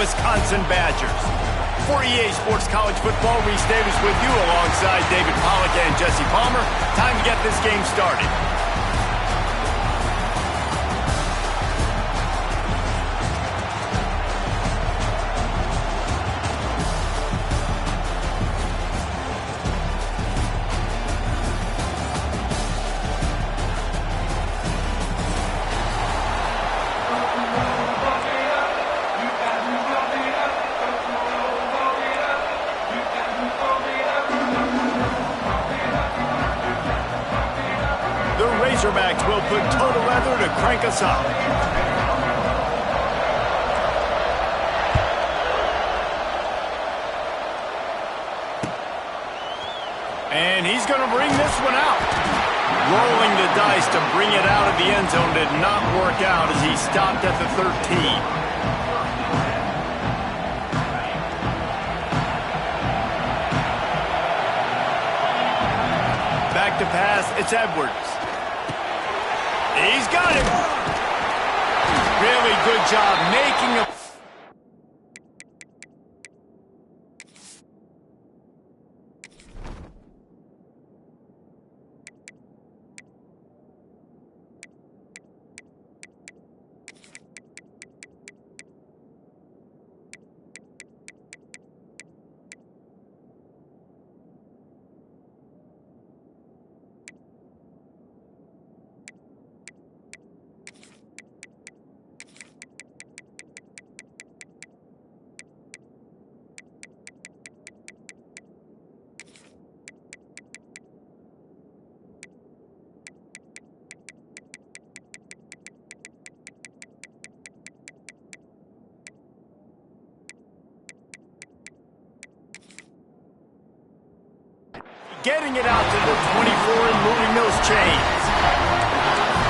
Wisconsin Badgers. For EA Sports College Football, Reese Davis with you alongside David Pollack and Jesse Palmer. Time to get this game started. Razorbacks will put total leather to crank us up. And he's going to bring this one out. Rolling the dice to bring it out of the end zone did not work out as he stopped at the 13. Back to pass, it's Edwards. He's got him. Really good job making a... Getting it out to the 24 and moving those chains.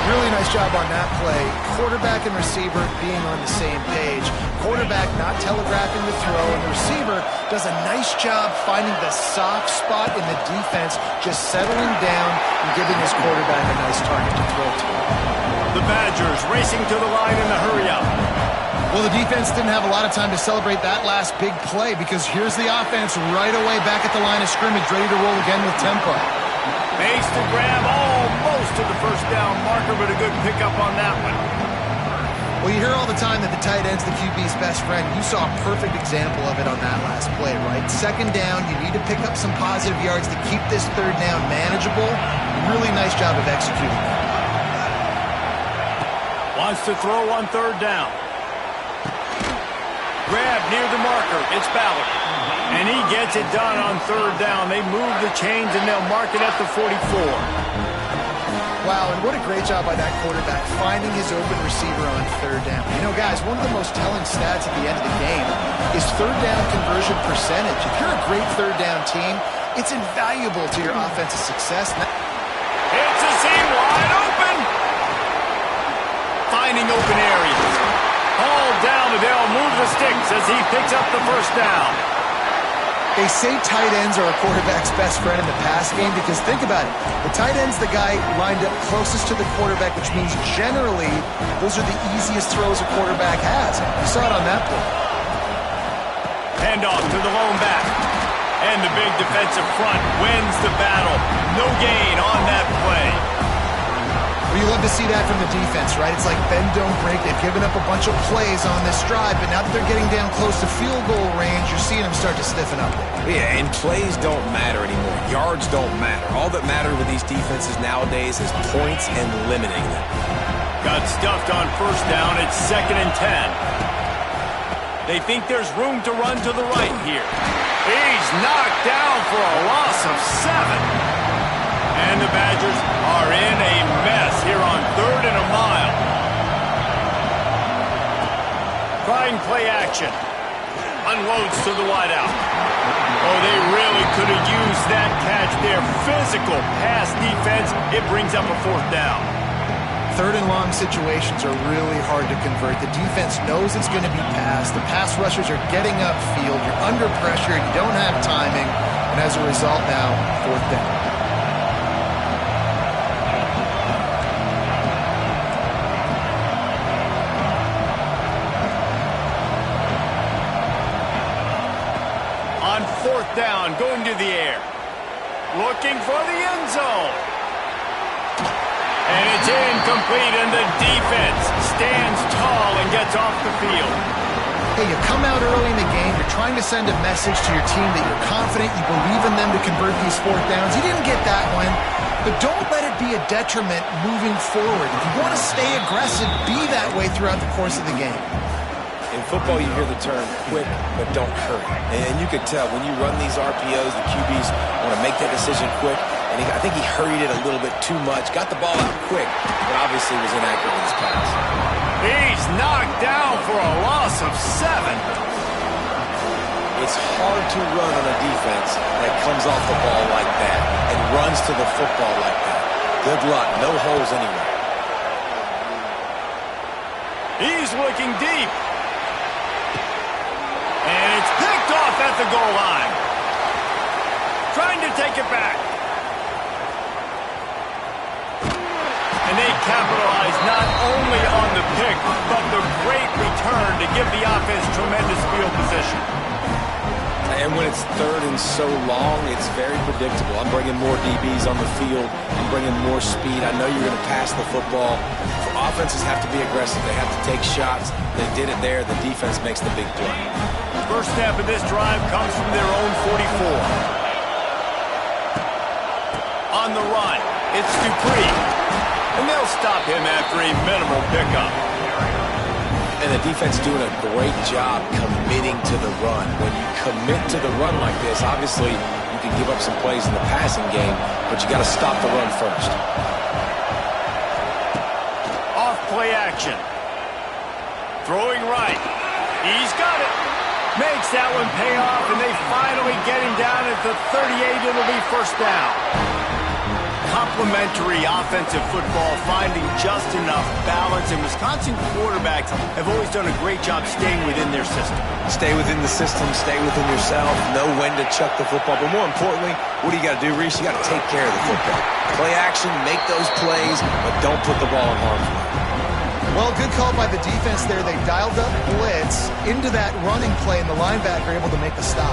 Really nice job on that play. Quarterback and receiver being on the same page. Quarterback not telegraphing the throw, and the receiver does a nice job finding the soft spot in the defense, just settling down and giving his quarterback a nice target to throw to. The Badgers racing to the line in the hurry-up. Well, the defense didn't have a lot of time to celebrate that last big play because here's the offense right away back at the line of scrimmage, ready to roll again with tempo. Makes the grab almost to the first down marker, but a good pickup on that one. Well, you hear all the time that the tight end's the QB's best friend. You saw a perfect example of it on that last play, right? Second down, you need to pick up some positive yards to keep this third down manageable. Really nice job of executing that. Wants to throw on third down. Grab near the marker. It's Ballard. And he gets it done on third down. They move the chains, and they'll mark it at the 44. Wow, and what a great job by that quarterback finding his open receiver on third down. You know, guys, one of the most telling stats at the end of the game is third down conversion percentage. If you're a great third down team, it's invaluable to your offensive success. It's a seam wide open. Finding open areas. Hauled down, but they'll move the sticks as he picks up the first down. They say tight ends are a quarterback's best friend in the pass game because think about it. The tight end's the guy lined up closest to the quarterback, which means generally those are the easiest throws a quarterback has. You saw it on that play. Handoff to the lone back. And the big defensive front wins the battle. No gain on that play. Well, you love to see that from the defense, right? It's like bend, don't break. They've given up a bunch of plays on this drive, but now that they're getting down close to field goal range, you're seeing them start to stiffen up. Yeah, and plays don't matter anymore. Yards don't matter. All that matters with these defenses nowadays is points and limiting them. Got stuffed on first down. It's 2nd and 10. They think there's room to run to the right here. He's knocked down for a loss of 7. And the Badgers are in a mess here on 3rd and a mile. Trying play action. Unloads to the wideout. Oh, they really could have used that catch there. Physical pass defense. It brings up a 4th down. 3rd and long situations are really hard to convert. The defense knows it's going to be passed. The pass rushers are getting upfield. You're under pressure. You don't have timing. And as a result now, 4th down. 4th down, going to the air. Looking for the end zone. And it's incomplete, and the defense stands tall and gets off the field. Hey, you come out early in the game, you're trying to send a message to your team that you're confident, you believe in them to convert these 4th downs. You didn't get that one, but don't let it be a detriment moving forward. If you want to stay aggressive, be that way throughout the course of the game. In football, you hear the term quick, but don't hurry. And you could tell when you run these RPOs, the QBs want to make that decision quick. And I think he hurried it a little bit too much. Got the ball out quick, but obviously was inaccurate in his pass. He's knocked down for a loss of 7. It's hard to run on a defense that comes off the ball like that and runs to the football like that. Good luck. No holes anywhere. He's looking deep. And it's picked off at the goal line. Trying to take it back. And they capitalize not only on the pick, but the great return to give the offense tremendous field position. And when it's 3rd and so long, it's very predictable. I'm bringing more DBs on the field. I'm bringing more speed. I know you're going to pass the football. Offenses have to be aggressive. They have to take shots. They did it there. The defense makes the big play. First snap of this drive comes from their own 44. On the run, it's Dupree. And they'll stop him after a minimal pickup. And the defense doing a great job committing to the run. When you commit to the run like this, obviously you can give up some plays in the passing game, but you got to stop the run first. Off play action. Throwing right. He's got it. Makes that one pay off, and they finally get him down at the 38. It'll be 1st down. Complementary offensive football, finding just enough balance, and Wisconsin quarterbacks have always done a great job staying within their system. Stay within the system, stay within yourself, know when to chuck the football, but more importantly, what do you got to do, Reese? You got to take care of the football. Play action, make those plays, but don't put the ball in harm's way. Well, good call by the defense there. They dialed up blitz into that running play, and the linebacker able to make the stop.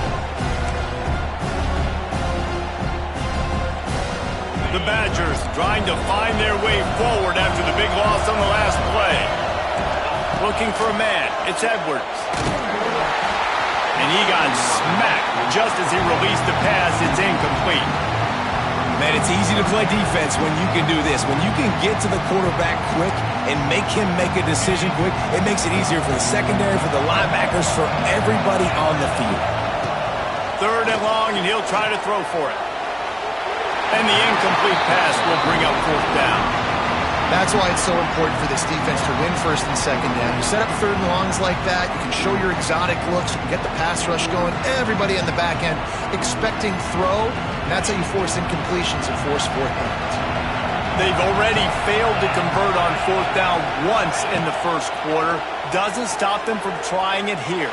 The Badgers trying to find their way forward after the big loss on the last play. Looking for a man. It's Edwards. And he got smacked just as he released the pass. It's incomplete. Man, it's easy to play defense when you can do this. When you can get to the quarterback quick and make him make a decision quick, it makes it easier for the secondary, for the linebackers, for everybody on the field. 3rd and long, and he'll try to throw for it. And the incomplete pass will bring up 4th down. That's why it's so important for this defense to win 1st and 2nd down. You set up 3rd and longs like that, you can show your exotic looks, you can get the pass rush going, everybody on the back end expecting throw, and that's how you force incompletions and force 4th downs. They've already failed to convert on 4th down once in the 1st quarter. Doesn't stop them from trying it here.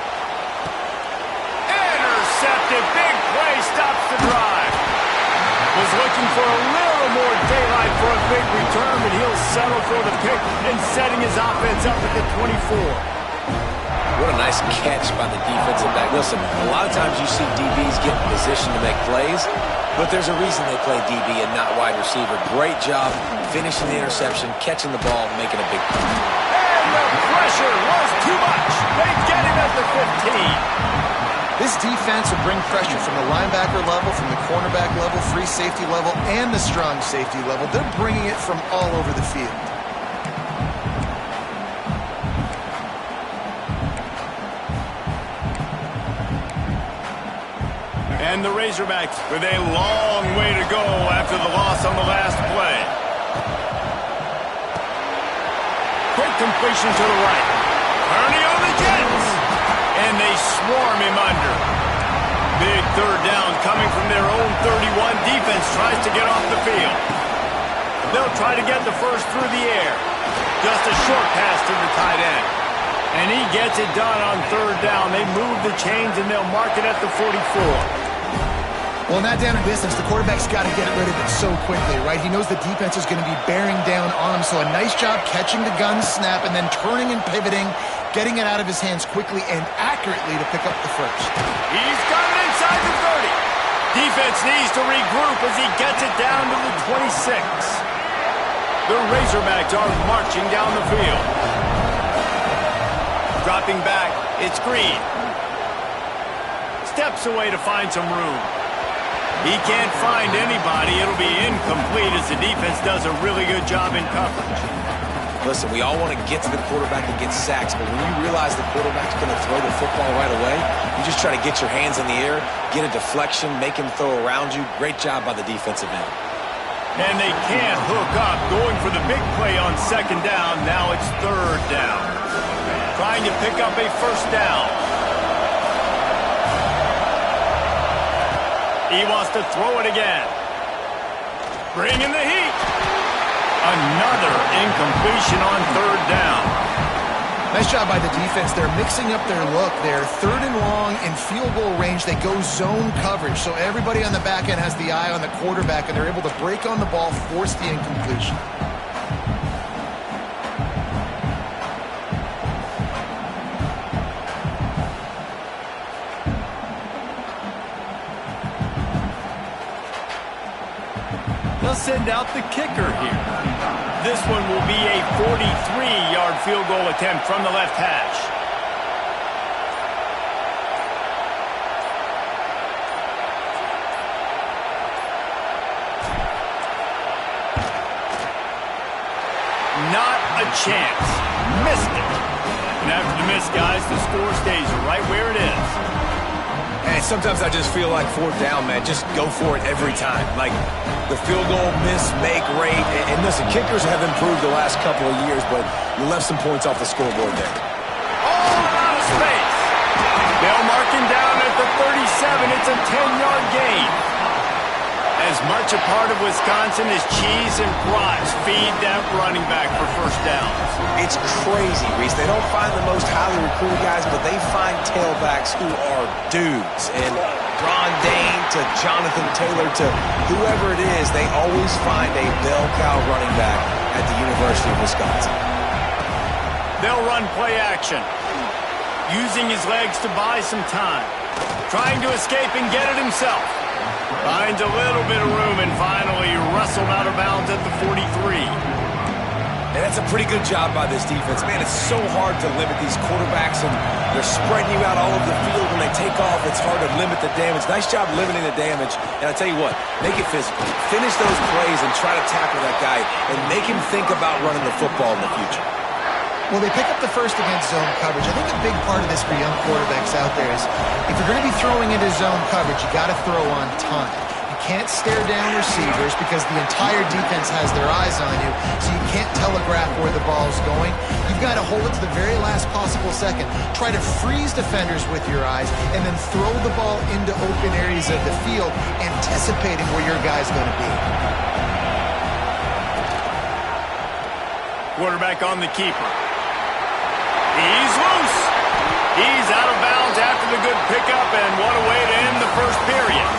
Intercepted, big play, stops the drive. Was looking for a little more daylight for a big return, but he'll settle for the pick and setting his offense up at the 24. What a nice catch by the defensive back. Listen, a lot of times you see DBs get in position to make plays, but there's a reason they play DB and not wide receiver. Great job finishing the interception, catching the ball, making a big play. And the pressure was too much. They get him at the 15. This defense will bring pressure from the linebacker level, from the cornerback level, free safety level, and the strong safety level. They're bringing it from all over the field. And the Razorbacks with a long way to go after the loss on the last play. Quick completion to the right. Ernie on the Jets. And they swarm him under. Big 3rd down coming from their own 31. Defense tries to get off the field. They'll try to get the first through the air. Just a short pass to the tight end. And he gets it done on 3rd down. They move the chains and they'll mark it at the 44. Well, in that down and distance, the quarterback's got to get rid of it so quickly, right? He knows the defense is going to be bearing down on him, so a nice job catching the gun snap and then turning and pivoting, getting it out of his hands quickly and accurately to pick up the first. He's got it inside the 30. Defense needs to regroup as he gets it down to the 26. The Razorbacks are marching down the field. Dropping back, it's Green. Steps away to find some room. He can't find anybody. It'll be incomplete as the defense does a really good job in coverage. Listen, we all want to get to the quarterback and get sacks, but when you realize the quarterback's going to throw the football right away, you just try to get your hands in the air, get a deflection, make him throw around you. Great job by the defensive end. And they can't hook up, going for the big play on second down. Now it's third down. Trying to pick up a first down. He wants to throw it again. Bringing the heat. Another incompletion on third down. Nice job by the defense. They're mixing up their look. They're third and long in field goal range. They go zone coverage. So everybody on the back end has the eye on the quarterback, and they're able to break on the ball, force the incompletion. They'll send out the kicker here. This one will be a 43-yard field goal attempt from the left hash. Not a chance. Missed it. And after the miss, guys, the score stays right where it is. And sometimes I just feel like fourth down, man. Just go for it every time. Like the field goal miss, make rate. And listen, kickers have improved the last couple of years, but you left some points off the scoreboard there. All out of space. They'll mark him down at the 37. It's a 10-yard gain. As much a part of Wisconsin as cheese and brats feed that running back for first downs. It's crazy, Reese. They don't find the most highly recruited guys, but they find tailbacks who are dudes. And Ron Dane to Jonathan Taylor to whoever it is, they always find a bell cow running back at the University of Wisconsin. They'll run play action, using his legs to buy some time, trying to escape and get it himself. Finds a little bit of room and finally wrestled out of bounds at the 43. And that's a pretty good job by this defense. Man, it's so hard to limit these quarterbacks, and they're spreading you out all over the field. When they take off, it's hard to limit the damage. Nice job limiting the damage. And I tell you what, make it physical. Finish those plays and try to tackle that guy and make him think about running the football in the future. Well, they pick up the first against zone coverage. I think a big part of this for young quarterbacks out there is if you're going to be throwing into zone coverage, you got to throw on time. You can't stare down receivers because the entire defense has their eyes on you, so you can't telegraph where the ball's going. You've got to hold it to the very last possible second. Try to freeze defenders with your eyes and then throw the ball into open areas of the field, anticipating where your guy's going to be. Quarterback on the keeper. He's loose. He's out of bounds after the good pickup, and what a way to end the first period.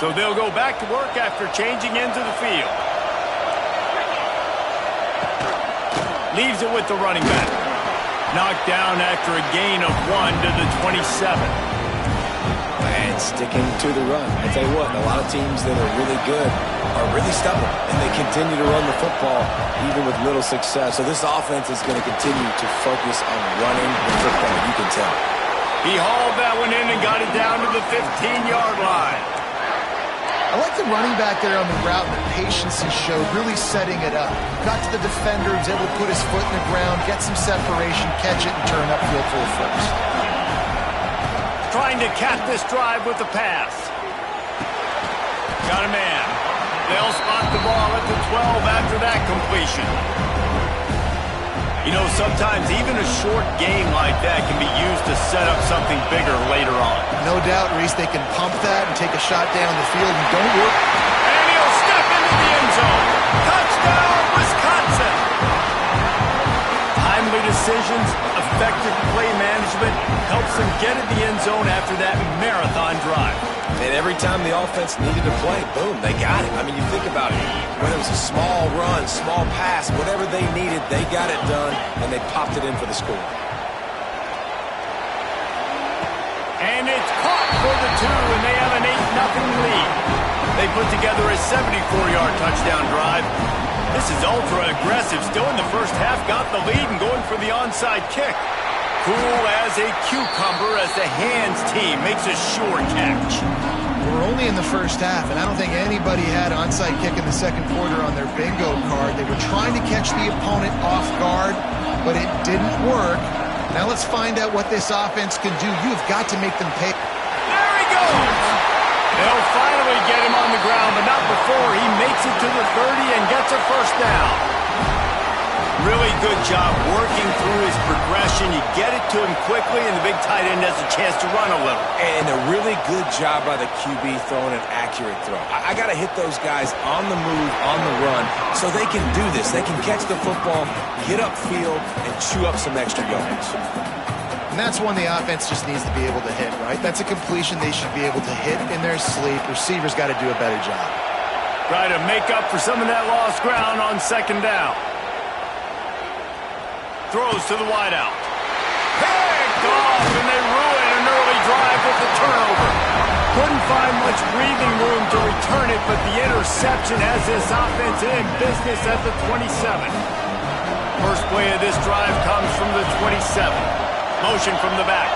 So they'll go back to work after changing into the field. Leaves it with the running back. Knocked down after a gain of 1 to the 27. And sticking to the run. I tell you what, a lot of teams that are really good are really stubborn, and they continue to run the football even with little success. So this offense is going to continue to focus on running the football, you can tell. He hauled that one in and got it down to the 15-yard line. I like the running back there on the route and the patience he showed, really setting it up. Got to the defender, was able to put his foot in the ground, get some separation, catch it, and turn upfield for a first. Trying to cap this drive with the pass. Got a man. They'll spot the ball at the 12 after that completion. You know, sometimes even a short game like that can be used to set up something bigger later on. No doubt, Reese, they can pump that and take a shot down the field and don't work. And he'll step into the end zone. Touchdown, Wisconsin! Timely decisions, effective play management helps them get in the end zone after that marathon drive. And every time the offense needed to play, boom, they got it. I mean, you think about it. Whether it was a small run, small pass, whatever they needed, they got it done, and they popped it in for the score. And it's caught for the 2, and they have an 8-0 lead. They put together a 74-yard touchdown drive. This is ultra-aggressive. Still in the first half, got the lead and going for the onside kick. Cool as a cucumber as the hands team makes a sure catch. We're only in the first half, and I don't think anybody had onside kick in the second quarter on their bingo card. They were trying to catch the opponent off guard, but it didn't work. Now let's find out what this offense can do. You've got to make them pay. There he goes! They'll finally get him on the ground, but not before he makes it to the 30 and gets a first down. Really good job working through his progression. You get it to him quickly, and the big tight end has a chance to run a little. And a really good job by the QB throwing an accurate throw. I got to hit those guys on the move, on the run, so they can do this. They can catch the football, get upfield, and chew up some extra yards. And that's one the offense just needs to be able to hit, right? That's a completion they should be able to hit in their sleep. Receivers got to do a better job. Try to make up for some of that lost ground on second down. Throws to the wideout. Picked off, and they ruin an early drive with the turnover. Couldn't find much breathing room to return it, but the interception has this offense in business at the 27. First play of this drive comes from the 27. Motion from the back.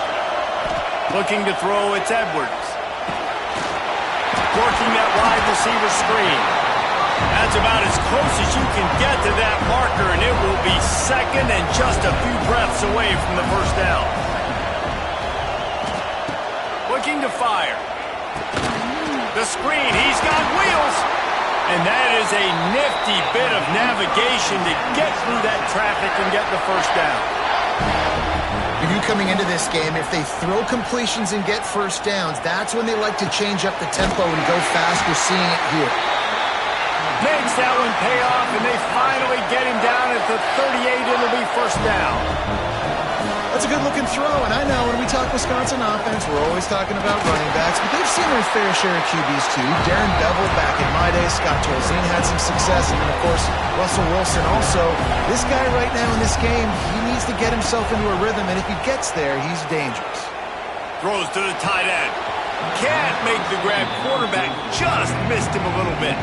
Looking to throw, it's Edwards. Working that wide receiver screen. That's about as close as you can get to that marker, and it will be second and just a few breaths away from the first down. Looking to fire. The screen, he's got wheels. And that is a nifty bit of navigation to get through that traffic and get the first down. You knew coming into this game, if they throw completions and get first downs, that's when they like to change up the tempo and go fast. We're seeing it here. Makes that one pay off, and they finally get him down at the 38. It'll be first down. That's a good-looking throw, and I know when we talk Wisconsin offense, we're always talking about running backs, but they've seen their fair share of QBs too. Darren Bevel back in my day, Scott Tolzien had some success, and then, of course, Russell Wilson also. This guy right now in this game, he needs to get himself into a rhythm, and if he gets there, he's dangerous. Throws to the tight end. Can't make the grab. Quarterback just missed him a little bit.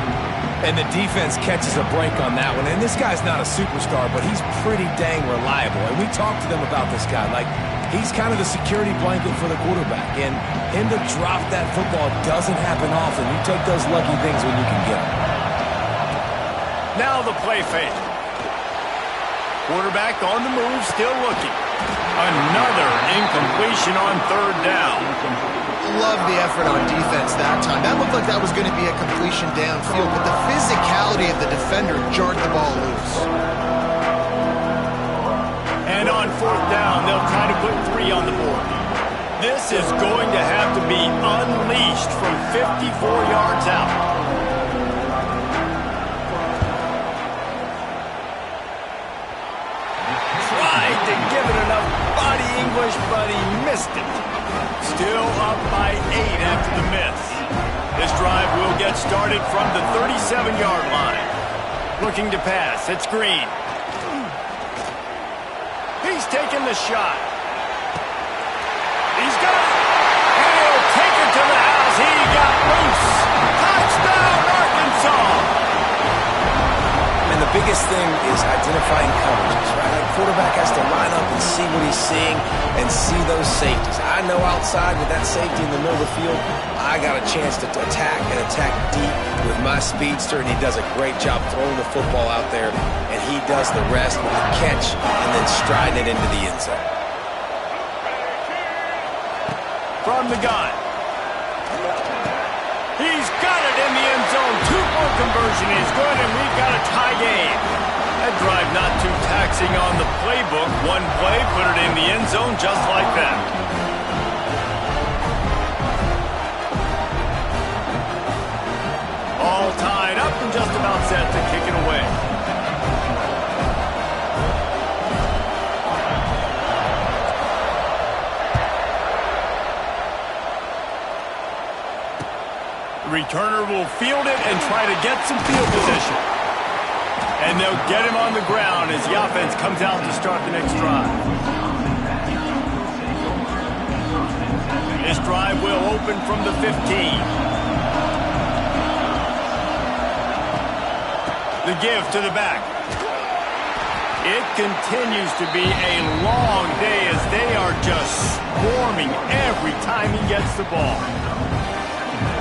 And the defense catches a break on that one. And this guy's not a superstar, but he's pretty dang reliable. And we talked to them about this guy. Like, he's kind of the security blanket for the quarterback. And him to drop that football doesn't happen often. You take those lucky things when you can get them. Now the play fake. Quarterback on the move, still looking. Another incompletion on third down. Love the effort on defense that time. That looked like that was going to be a completion downfield, but the physicality of the defender jarred the ball loose. And on fourth down, they'll try to put 3 on the board. This is going to have to be unleashed from 54 yards out. Tried to give it enough body English, but he missed it. Still up by 8 after the miss. This drive will get started from the 37-yard line. Looking to pass, it's Green. He's taking the shot. He's got it. And he'll take it to the house. He got loose. Touchdown, Arkansas. And the biggest thing is identifying coverages, right? Like quarterback has to line up and see what he's seeing and see those safeties. I know outside with that safety in the middle of the field, I got a chance to attack and attack deep with my speedster, and he does a great job throwing the football out there, and he does the rest with the catch and then striding it into the end zone. From the gun. He's got it in the end zone. 2-point conversion is good, and we've got a tie game. That drive not too taxing on the playbook. One play, put it in the end zone just like that. All tied up and just about set to kick it away. returner will field it and try to get some field position. And they'll get him on the ground as the offense comes out to start the next drive. This drive will open from the 15. The give to the back. It continues to be a long day as they are just swarming every time he gets the ball.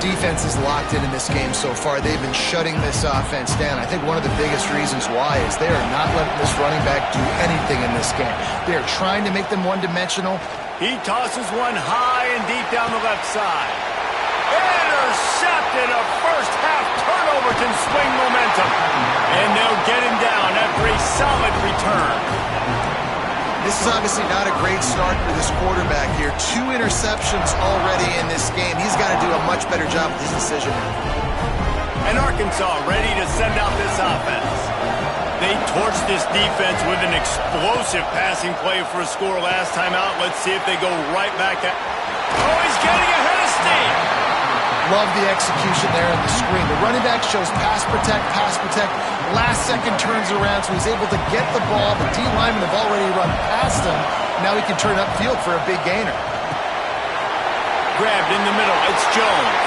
Defense is locked in this game so far. They've been shutting this offense down. I think one of the biggest reasons why is they are not letting this running back do anything in this game. They are trying to make them one-dimensional. He tosses one high and deep down the left side. Intercepted. A first-half turnover can swing momentum. And they'll get him down after a solid return. This is obviously not a great start for this quarterback here. 2 interceptions already in this game. He's got to do a much better job with his decision. And Arkansas ready to send out this offense. They torched this defense with an explosive passing play for a score last time out. Let's see if they go right back at... Oh, he's getting ahead of steam. Love the execution there on the screen. The running back shows pass protect, pass protect. Last second turns around, so he's able to get the ball. The D linemen have already run past him. Now he can turn upfield for a big gainer. Grabbed in the middle. It's Jones.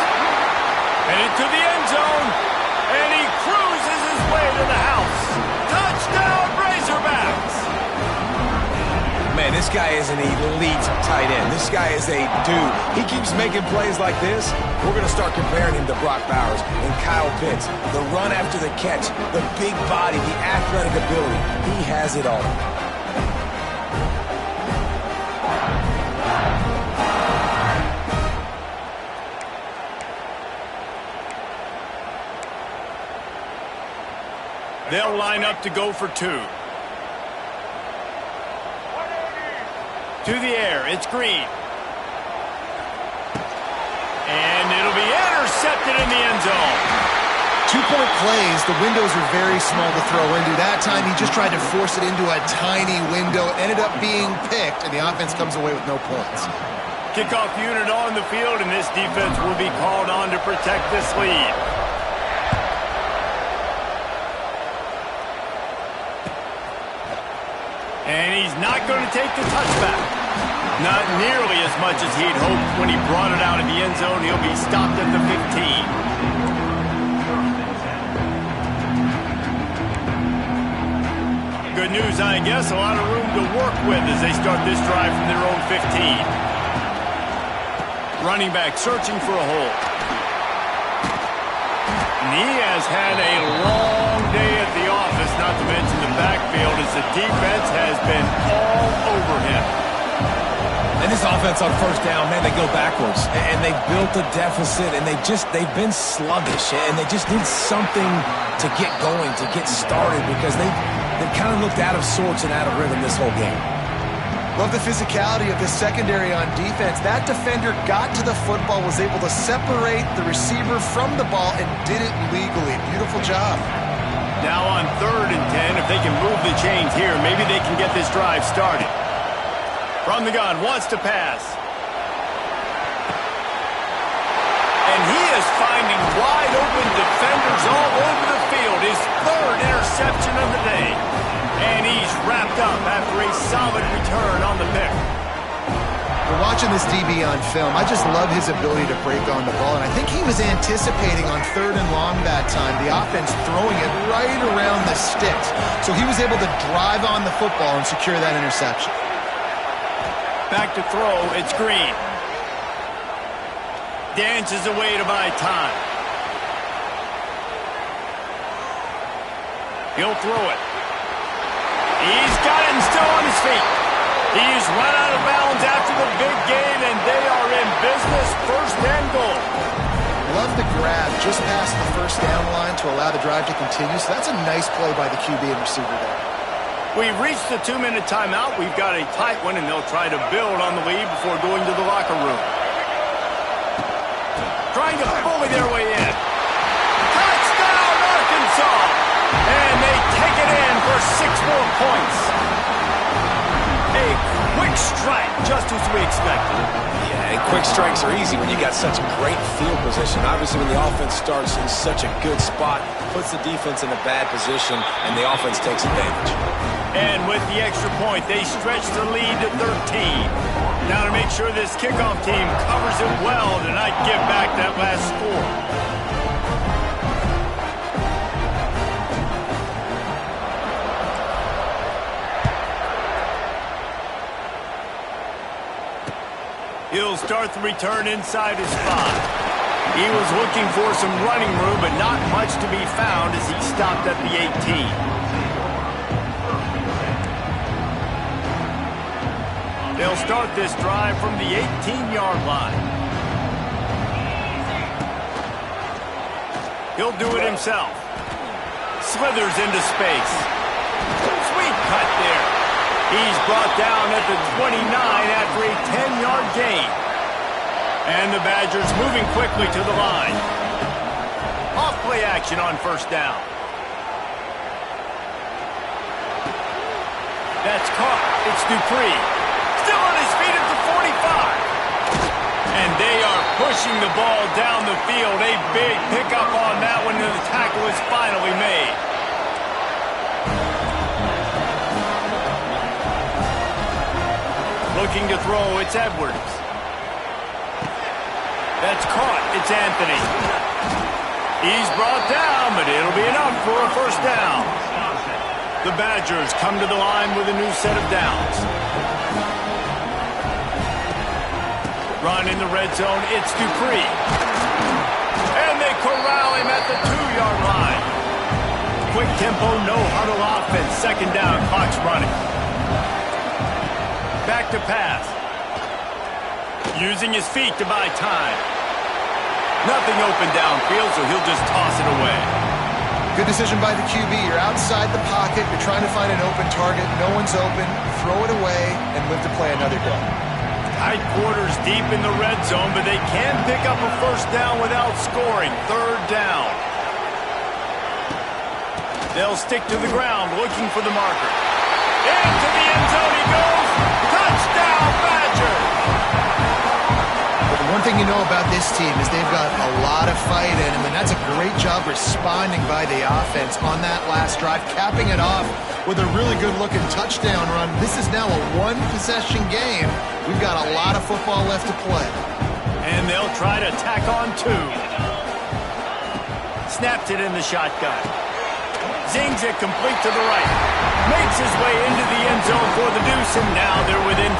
Headed to the end zone. And he cruises his way to the house. Touchdown, Razorbacks! Man, this guy is an elite tight end. This guy is a dude. He keeps making plays like this. We're going to start comparing him to Brock Bowers and Kyle Pitts. The run after the catch, the big body, the athletic ability. He has it all. They'll line up to go for 2. To the air, it's Green. And it'll be intercepted in the end zone. 2-point plays, the windows are very small to throw into. That time he just tried to force it into a tiny window, ended up being picked, and the offense comes away with no points. Kickoff unit on the field, and this defense will be called on to protect this lead. And he's not going to take the touchback. Not nearly as much as he'd hoped when he brought it out of the end zone. He'll be stopped at the 15. Good news, I guess. A lot of room to work with as they start this drive from their own 15. Running back searching for a hole. And he has had a long day at the office, not to mention the backfield, as the defense has been all over him. And this offense on first down, man, they go backwards. And they built a deficit, and they've been sluggish. And they just need something to get going, to get started, because they've kind of looked out of sorts and out of rhythm this whole game. Love the physicality of the secondary on defense. That defender got to the football, was able to separate the receiver from the ball, and did it legally. Beautiful job. Now on 3rd and 10, if they can move the chains here, maybe they can get this drive started. From the gun, wants to pass. And he is finding wide open defenders all over the field. His 3rd interception of the day. And he's wrapped up after a solid return on the pick. We're watching this DB on film. I just love his ability to break on the ball. And I think he was anticipating on 3rd and long that time, the offense throwing it right around the sticks. So he was able to drive on the football and secure that interception. Back to throw, it's Green. Dances away to buy time. He'll throw it. He's got it and still on his feet. He's run out of bounds after the big gain, and they are in business, 1st and goal. Love the grab just past the first down line to allow the drive to continue. So that's a nice play by the QB and receiver there. We've reached the 2-minute timeout. We've got a tight one, and they'll try to build on the lead before going to the locker room. Trying to bully their way in. Touchdown, Arkansas! And they take it in for 6 more points. A quick strike, just as we expected. Yeah, and quick strikes are easy when you got such a great field position. Obviously, when the offense starts in such a good spot, puts the defense in a bad position, and the offense takes advantage. And with the extra point, they stretch the lead to 13. Now to make sure this kickoff team covers it well to not give back that last score. He'll start the return inside his 5. He was looking for some running room, but not much to be found as he stopped at the 18. They'll start this drive from the 18-yard line. He'll do it himself. Slithers into space. Sweet cut there. He's brought down at the 29 after a 10-yard gain. And the Badgers moving quickly to the line. Off play action on first down. That's caught. It's Dupree. Still on his feet at the 45. And they are pushing the ball down the field. A big pickup on that one, and the tackle is finally made. Looking to throw, it's Edwards. That's caught, it's Anthony. He's brought down, but it'll be enough for a first down. The Badgers come to the line with a new set of downs. Run in the red zone, it's Dupree. And they corral him at the 2-yard line. Quick tempo, no huddle offense. Second down, clock's running. Back to pass. Using his feet to buy time. Nothing open downfield, so he'll just toss it away. Good decision by the QB. You're outside the pocket. You're trying to find an open target. No one's open. Throw it away and live to play another day. Tight quarters deep in the red zone, but they can pick up a first down without scoring. Third down. They'll stick to the ground looking for the marker. Into the end zone he goes. Touchdown, Badgers! But the one thing you know about this team is they've got a lot of fight in them, and that's a great job responding by the offense on that last drive, capping it off with a really good-looking touchdown run. This is now a one-possession game. We've got a lot of football left to play. And they'll try to tack on 2. Snapped it in the shotgun. Zings it complete to the right. Makes his way into the end zone for the deuce, and now they're within 5.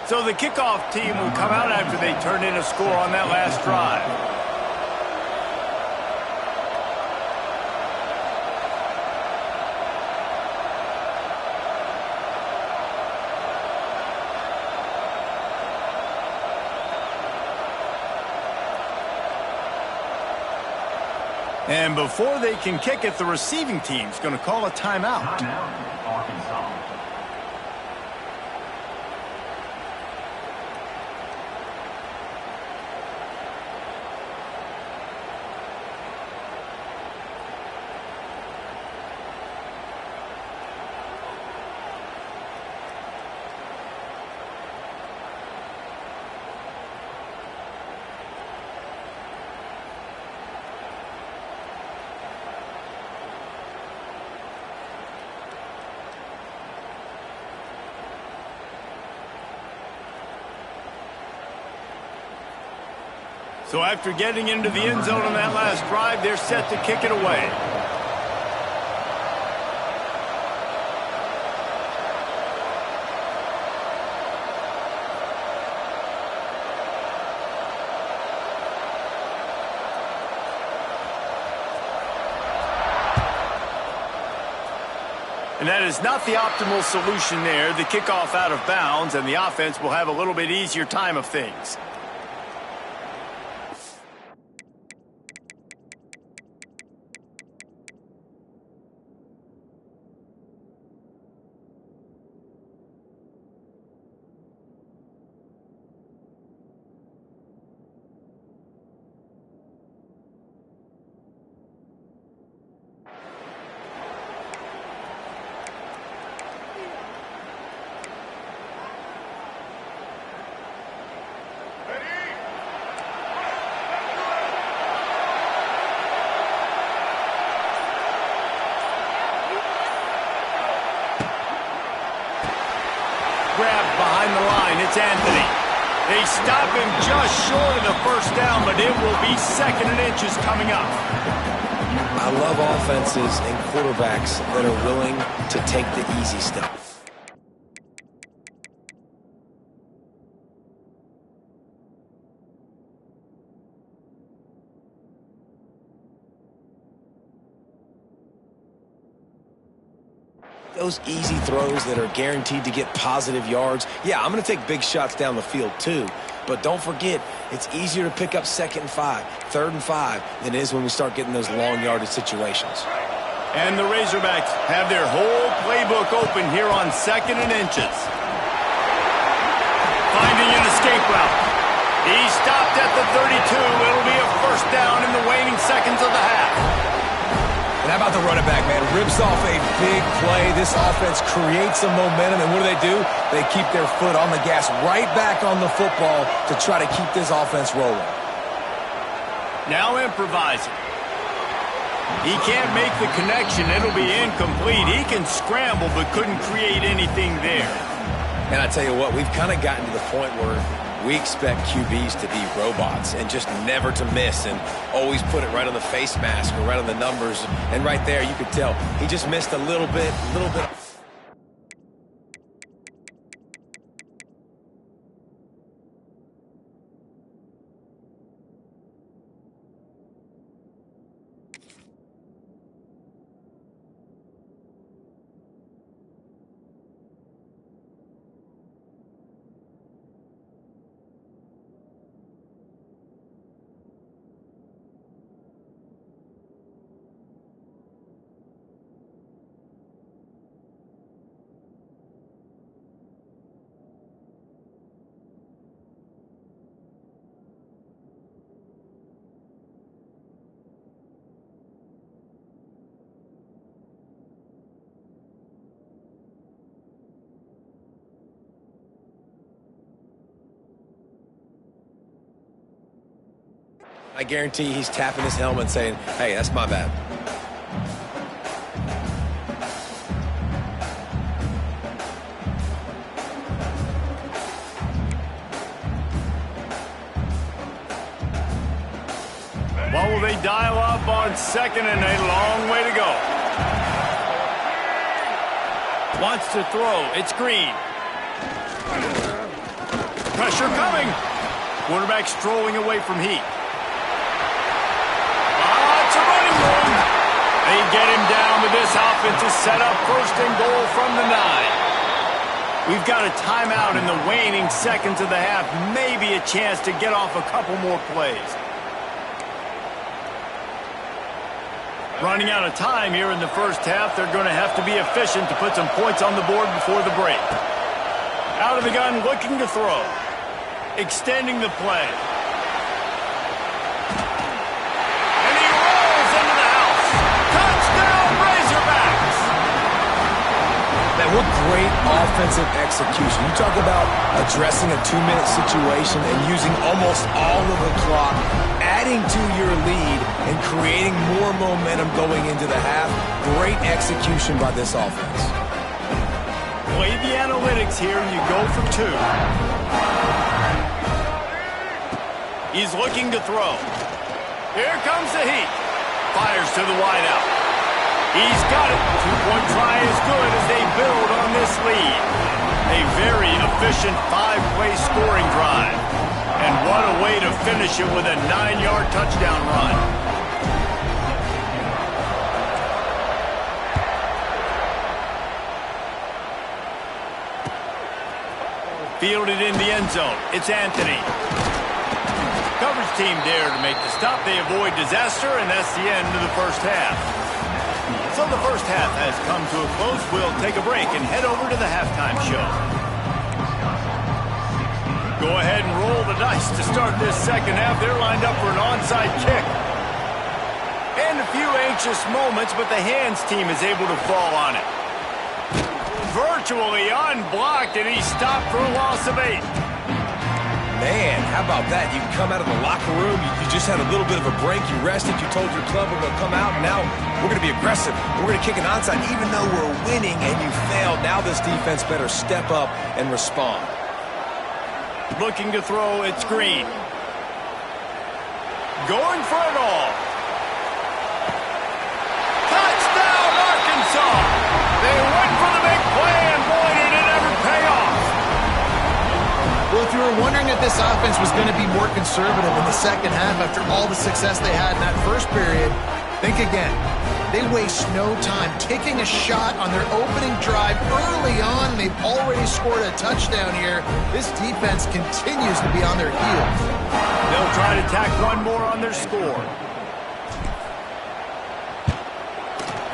So the kickoff team will come out after they turn in a score on that last drive. And before they can kick it, the receiving team's going to call a timeout. So after getting into the end zone on that last drive, they're set to kick it away. And that is not the optimal solution there. The kickoff out of bounds, and the offense will have a little bit easier time of things. Grab behind the line. It's Anthony. They stop him just short of the first down, but it will be 2nd and inches coming up. I love offenses and quarterbacks that are willing to take the easy step. Those easy throws that are guaranteed to get positive yards. Yeah, I'm going to take big shots down the field too. But don't forget, it's easier to pick up 2nd and 5, 3rd and 5 than it is when we start getting those long yardage situations. And the Razorbacks have their whole playbook open here on 2nd and inches. Finding an escape route. He stopped at the 32. It'll be a first down in the waning seconds of the half. And how about the running back, man? Rips off a big play. This offense creates some momentum, and what do? They keep their foot on the gas right back on the football to try to keep this offense rolling. Now improvising. He can't make the connection. It'll be incomplete. He can scramble, but couldn't create anything there. And I tell you what, we've kind of gotten to the point where we expect QBs to be robots and just never to miss and always put it right on the face mask or right on the numbers. And right there, you could tell he just missed a little bit. I guarantee he's tapping his helmet saying, hey, that's my bad. What will they dial up on 2nd and a long way to go? Wants to throw. It's Green. Pressure coming. Quarterback strolling away from Heat. It's a running room. They get him down with this offense is set up 1st and goal from the 9. We've got a timeout in the waning seconds of the half. Maybe a chance to get off a couple more plays. Running out of time here in the first half. They're going to have to be efficient to put some points on the board before the break. Out of the gun, looking to throw. Extending the play. And he rolls into the house. Touchdown, Razorbacks! Man, what great offensive execution. You talk about addressing a 2-minute situation and using almost all of the clock, adding to your lead and creating more momentum going into the half. Great execution by this offense. Play the analytics here and you go for 2. He's looking to throw. Here comes the Heat. Fires to the wideout. He's got it. 2-point try is good as they build on this lead. A very efficient 5-play scoring drive. And what a way to finish it with a 9-yard touchdown run. 2 Fielded in the end zone. It's Anthony. Coverage team there to make the stop. They avoid disaster, and that's the end of the first half. So the first half has come to a close. We'll take a break and head over to the halftime show. Go ahead and roll the dice to start this second half. They're lined up for an onside kick. And a few anxious moments, but the hands team is able to fall on it. Virtually unblocked, and he's stopped for a loss of 8. Man, how about that? You come out of the locker room, you just had a little bit of a break, you rested, you told your club we're going to come out, and now we're going to be aggressive. We're going to kick an onside, even though we're winning and you failed. Now this defense better step up and respond. Looking to throw, it's Green. Going for it all. Touchdown, Arkansas! They went for the big play, and boy, did it ever pay off. Well, if you were wondering if this offense was going to be more conservative in the second half after all the success they had in that first period, think again. They waste no time taking a shot on their opening drive early on. They've already scored a touchdown here. This defense continues to be on their heels. They'll try to tack one more on their score.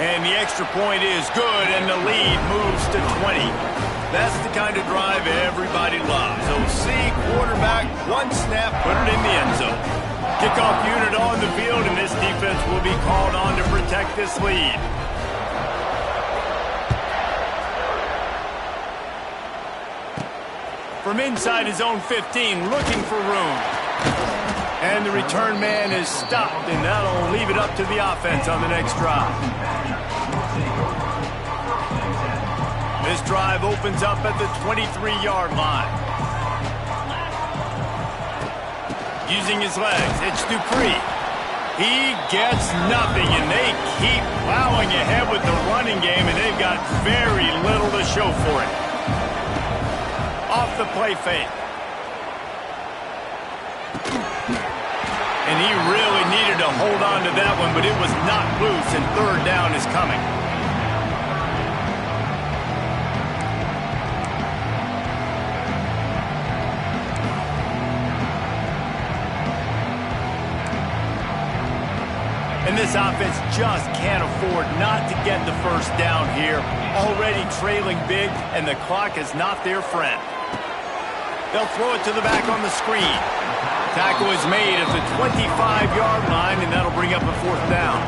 And the extra point is good, and the lead moves to 20. That's the kind of drive everybody loves. OC, quarterback, one snap, put it in the end zone. Kickoff unit on the field, and this defense will be called on to protect this lead. From inside his own 15, looking for room. And the return man is stopped, and that'll leave it up to the offense on the next drive. This drive opens up at the 23-yard line. Using his legs, it's Dupree. He gets nothing, and they keep plowing ahead with the running game, and they've got very little to show for it. Off the play fake. And he really needed to hold on to that one, but it was not loose, and third down is coming. And this offense just can't afford not to get the first down here. Already trailing big, and the clock is not their friend. They'll throw it to the back on the screen. Tackle is made at the 25-yard line, and that'll bring up a fourth down.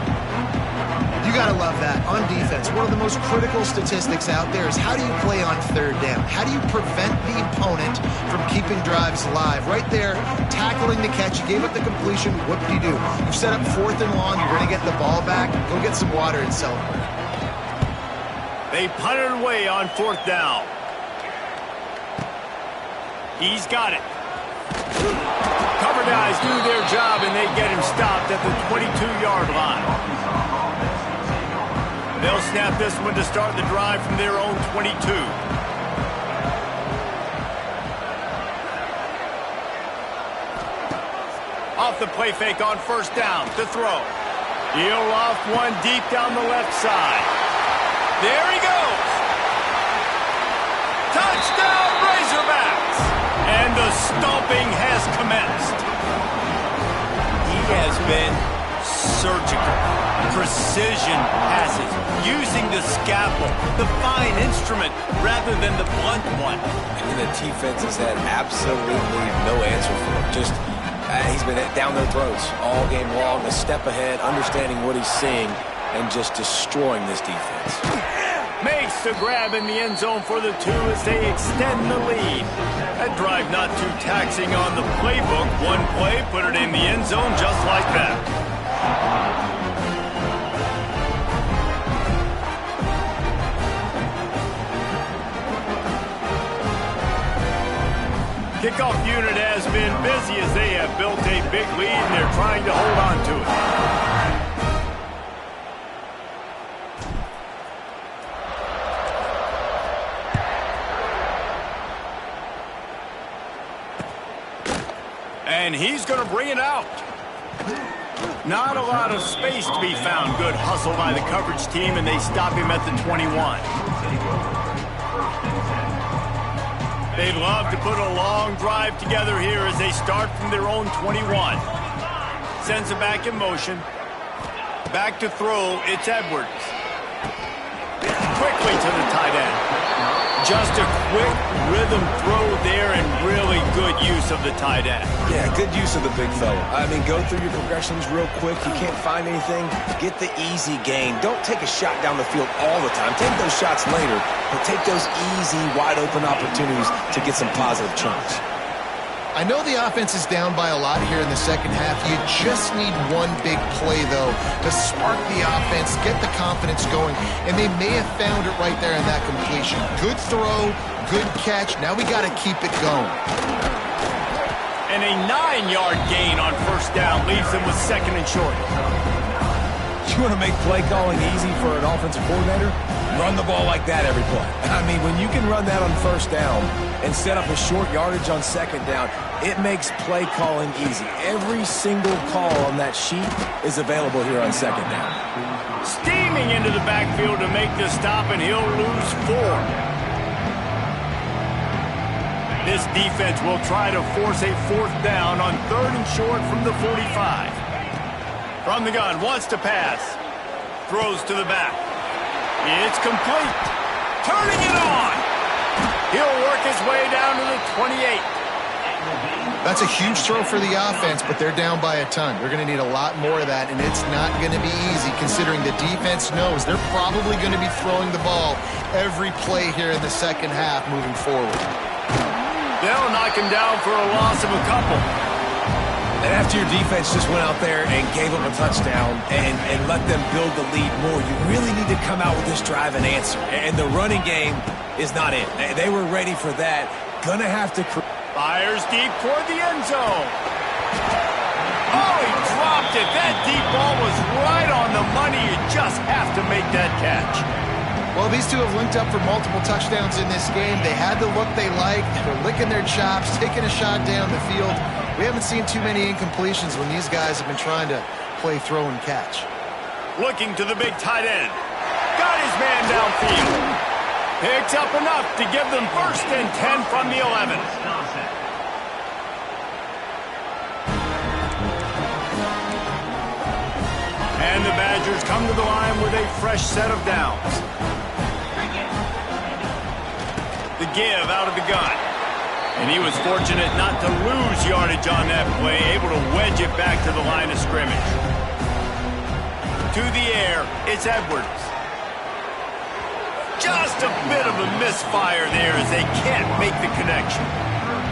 You got to love that. On defense, one of the most critical statistics out there is how do you play on third down? How do you prevent the opponent from keeping drives alive? Right there, tackling the catch. You gave up the completion. What do you do? You've set up fourth and long. You're going to get the ball back. Go get some water and celebrate. They punt it away on fourth down. He's got it. Cover guys do their job, and they get him stopped at the 22-yard line. They'll snap this one to start the drive from their own 22. Off the play fake on first down to throw. He'll off one deep down the left side. There he goes. Touchdown, Razorbacks! And the stomping has commenced. He has been surgical. Precision passes, using the scalpel, the fine instrument, rather than the blunt one. And the defense has had absolutely no answer for him. Just, he's been down their throats all game long, a step ahead, understanding what he's seeing, and just destroying this defense. Makes the grab in the end zone for the two as they extend the lead. That drive not too taxing on the playbook. One play, put it in the end zone just like that. Kickoff unit has been busy as they have built a big lead, and they're trying to hold on to it. And he's going to bring it out. Not a lot of space to be found. Good hustle by the coverage team, and they stop him at the 21. They'd love to put a long drive together here as they start from their own 21. Sends it back in motion. Back to throw, it's Edwards. Quickly to the tight end. Just a quick rhythm throw there and really good use of the tight end. Yeah, good use of the big fella. I mean, go through your progressions real quick. You can't find anything, get the easy gain. Don't take a shot down the field all the time. Take those shots later, but take those easy, wide-open opportunities to get some positive chunks. I know the offense is down by a lot here in the second half. You just need one big play, though, to spark the offense, get the confidence going, and they may have found it right there in that completion. Good throw, good catch. Now we got to keep it going. And a 9-yard gain on first down leaves them with second and short. You want to make play calling easy for an offensive coordinator? Run the ball like that every play. I mean, when you can run that on first down and set up a short yardage on second down, it makes play calling easy. Every single call on that sheet is available here on second down. Steaming into the backfield to make the stop, and he'll lose 4. This defense will try to force a fourth down on third and short from the 45. From the gun, wants to pass. Throws to the back. It's complete. Turning it on. He'll work his way down to the 28. That's a huge throw for the offense, but they're down by a ton. They're going to need a lot more of that, and it's not going to be easy considering the defense knows they're probably going to be throwing the ball every play here in the second half moving forward. They'll knock him down for a loss of a couple. And after your defense just went out there and gave them a touchdown and let them build the lead more, you really need to come out with this drive and answer. And the running game is not it. They were ready for that. Gonna have to... Fires deep toward the end zone. Oh, he dropped it. That deep ball was right on the money. You just have to make that catch. Well, these two have linked up for multiple touchdowns in this game. They had the look they liked. They're licking their chops, taking a shot down the field. We haven't seen too many incompletions when these guys have been trying to play throw and catch. Looking to the big tight end. Got his man downfield. Picks up enough to give them first and 10 from the 11. And the Badgers come to the line with a fresh set of downs. The give out of the gun. And he was fortunate not to lose yardage on that play, able to wedge it back to the line of scrimmage. To the air, it's Edwards. Just a bit of a misfire there as they can't make the connection.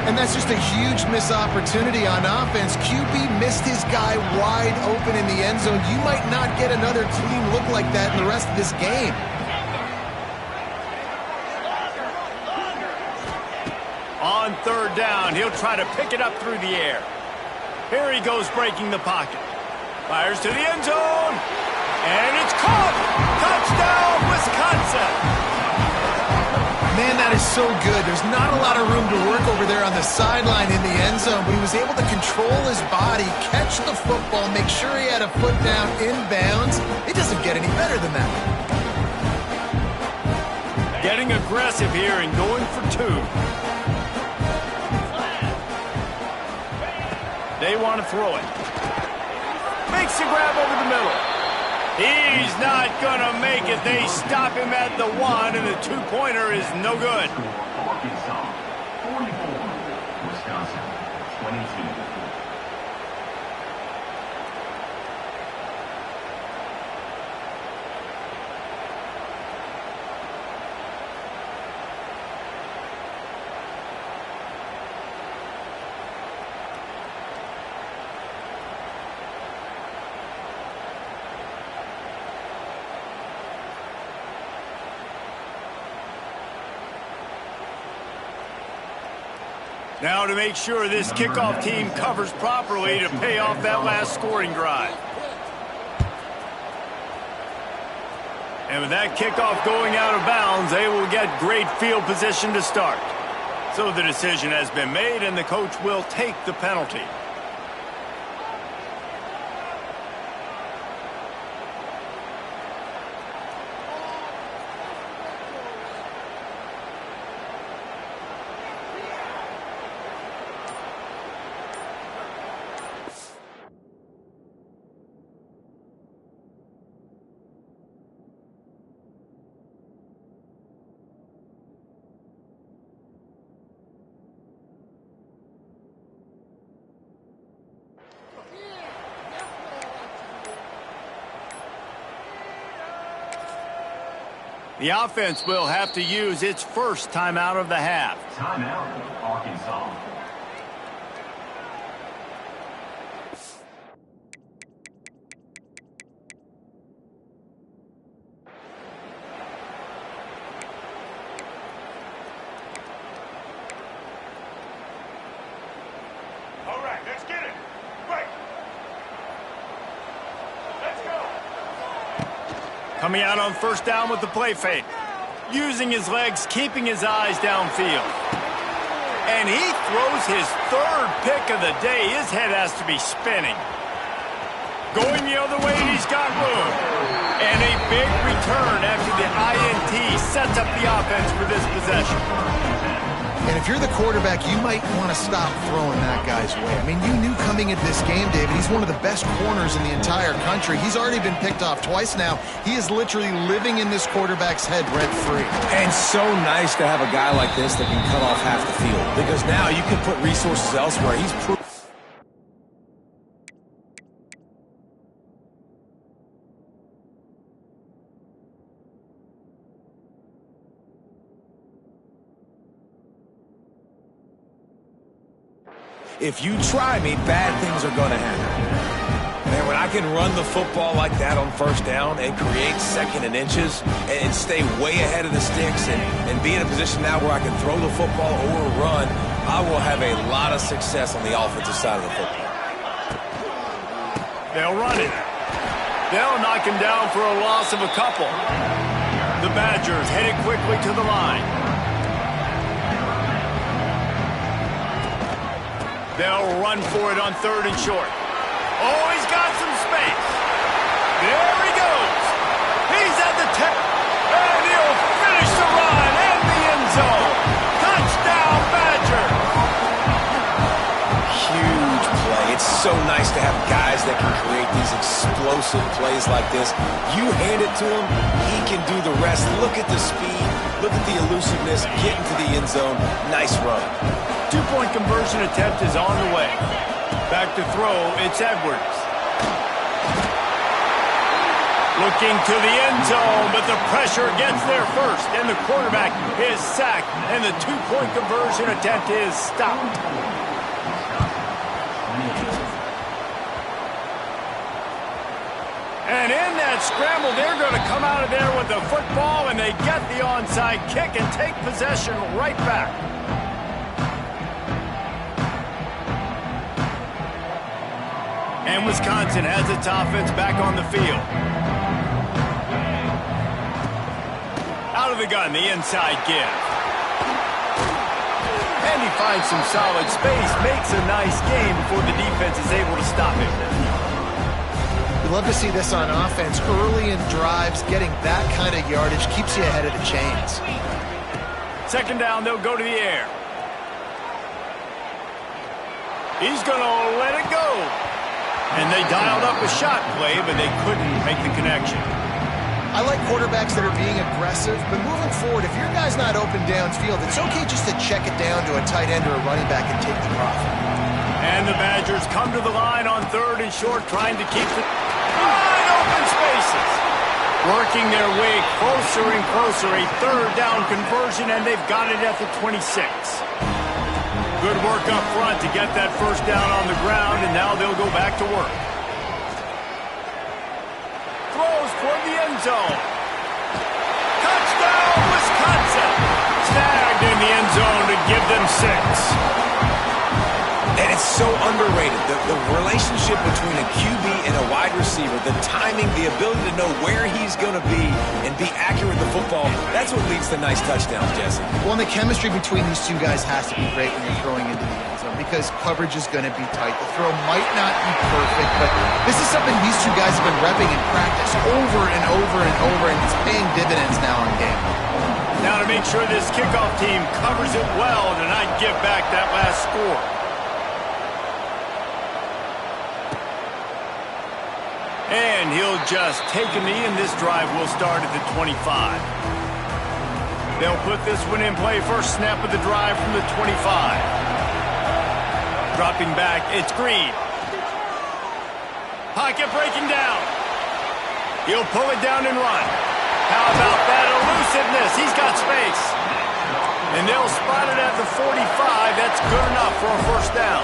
And that's just a huge missed opportunity on offense. QB missed his guy wide open in the end zone. You might not get another clean look like that in the rest of this game. On third down, he'll try to pick it up through the air. Here he goes breaking the pocket. Fires to the end zone. And it's caught. Touchdown, Wisconsin. Man, that is so good. There's not a lot of room to work over there on the sideline in the end zone, but he was able to control his body, catch the football, make sure he had a foot down inbounds. It doesn't get any better than that. Getting aggressive here and going for 2. They want to throw it. Makes the grab over the middle. He's not going to make it. They stop him at the 1, and the 2-pointer is no good. Arkansas, 44. Wisconsin, 22. Now to make sure this kickoff team covers properly to pay off that last scoring drive. And with that kickoff going out of bounds, they will get great field position to start. So the decision has been made, and the coach will take the penalty. The offense will have to use its first timeout of the half. Timeout, Arkansas. All right, let's get it. Right. Let's go. Coming out on first down with the play fake. Using his legs, keeping his eyes downfield. And he throws his third pick of the day. His head has to be spinning. Going the other way, and he's got room. And a big return after the INT sets up the offense for this possession. And if you're the quarterback, you might want to stop throwing that guy's way. I mean, you knew coming into this game, David, he's one of the best corners in the entire country. He's already been picked off twice now. He is literally living in this quarterback's head rent-free. And so nice to have a guy like this that can cut off half the field, because now you can put resources elsewhere. He's If you try me, bad things are going to happen. Man, when I can run the football like that on first down and create second and inches and stay way ahead of the sticks and be in a position now where I can throw the football or run, I will have a lot of success on the offensive side of the football. They'll run it. They'll knock him down for a loss of a couple. The Badgers headed quickly to the line. They'll run for it on third and short. Oh, he's got some space. There he goes. He's at the 10. And he'll finish the run in the end zone. Touchdown, Badger. Huge play. It's so nice to have guys that can create these explosive plays like this. You hand it to him, he can do the rest. Look at the speed. Look at the elusiveness. Get into the end zone. Nice run. Two-point conversion attempt is on the way. Back to throw, it's Edwards. Looking to the end zone, but the pressure gets there first, and the quarterback is sacked, and the two-point conversion attempt is stopped. And in that scramble, they're going to come out of there with the football, and they get the onside kick and take possession right back. And Wisconsin has its offense back on the field. Out of the gun, the inside give. And he finds some solid space, makes a nice game before the defense is able to stop him. We love to see this on offense. Early in drives, getting that kind of yardage keeps you ahead of the chains. Second down, they'll go to the air. He's going to let it go. And they dialed up a shot play, but they couldn't make the connection. I like quarterbacks that are being aggressive, but moving forward, if your guy's not open downfield, it's okay just to check it down to a tight end or a running back and take the profit. And the Badgers come to the line on third and short, trying to keep the wide open spaces. Working their way closer and closer, a third down conversion, and they've got it at the 26. Good work up front to get that first down on the ground, and now they'll go back to work. Throws toward the end zone. Touchdown, Wisconsin! Snagged in the end zone to give them 6. And it's so underrated. The relationship between a QB and a wide receiver, the timing, the ability to know where he's going to be and be accurate with the football, that's what leads to nice touchdowns, Jesse. Well, and the chemistry between these two guys has to be great when you're throwing into the end zone because coverage is going to be tight. The throw might not be perfect, but this is something these two guys have been repping in practice over and over and over, and it's paying dividends now in game. Now to make sure this kickoff team covers it well to not give back that last score. And he'll just take a knee, and this drive will start at the 25. They'll put this one in play. First snap of the drive from the 25. Dropping back, it's Green. Pocket breaking down. He'll pull it down and run. How about that elusiveness? He's got space. And they'll spot it at the 45. That's good enough for a first down.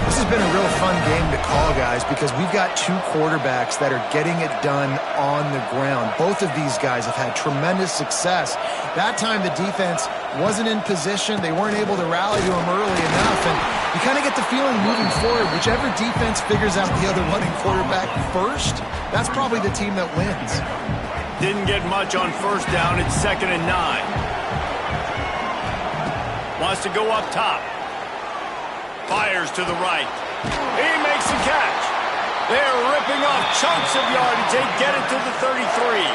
This has been a real fun game to call, guys, because we've got two quarterbacks that are getting it done on the ground. Both of these guys have had tremendous success. That time the defense wasn't in position. They weren't able to rally to him early enough. And you kind of get the feeling moving forward, whichever defense figures out the other running quarterback first, that's probably the team that wins. Didn't get much on first down. It's 2nd and 9. Wants to go up top. Fires to the right. He makes the catch. They're ripping off chunks of yardage. They get it to the 33.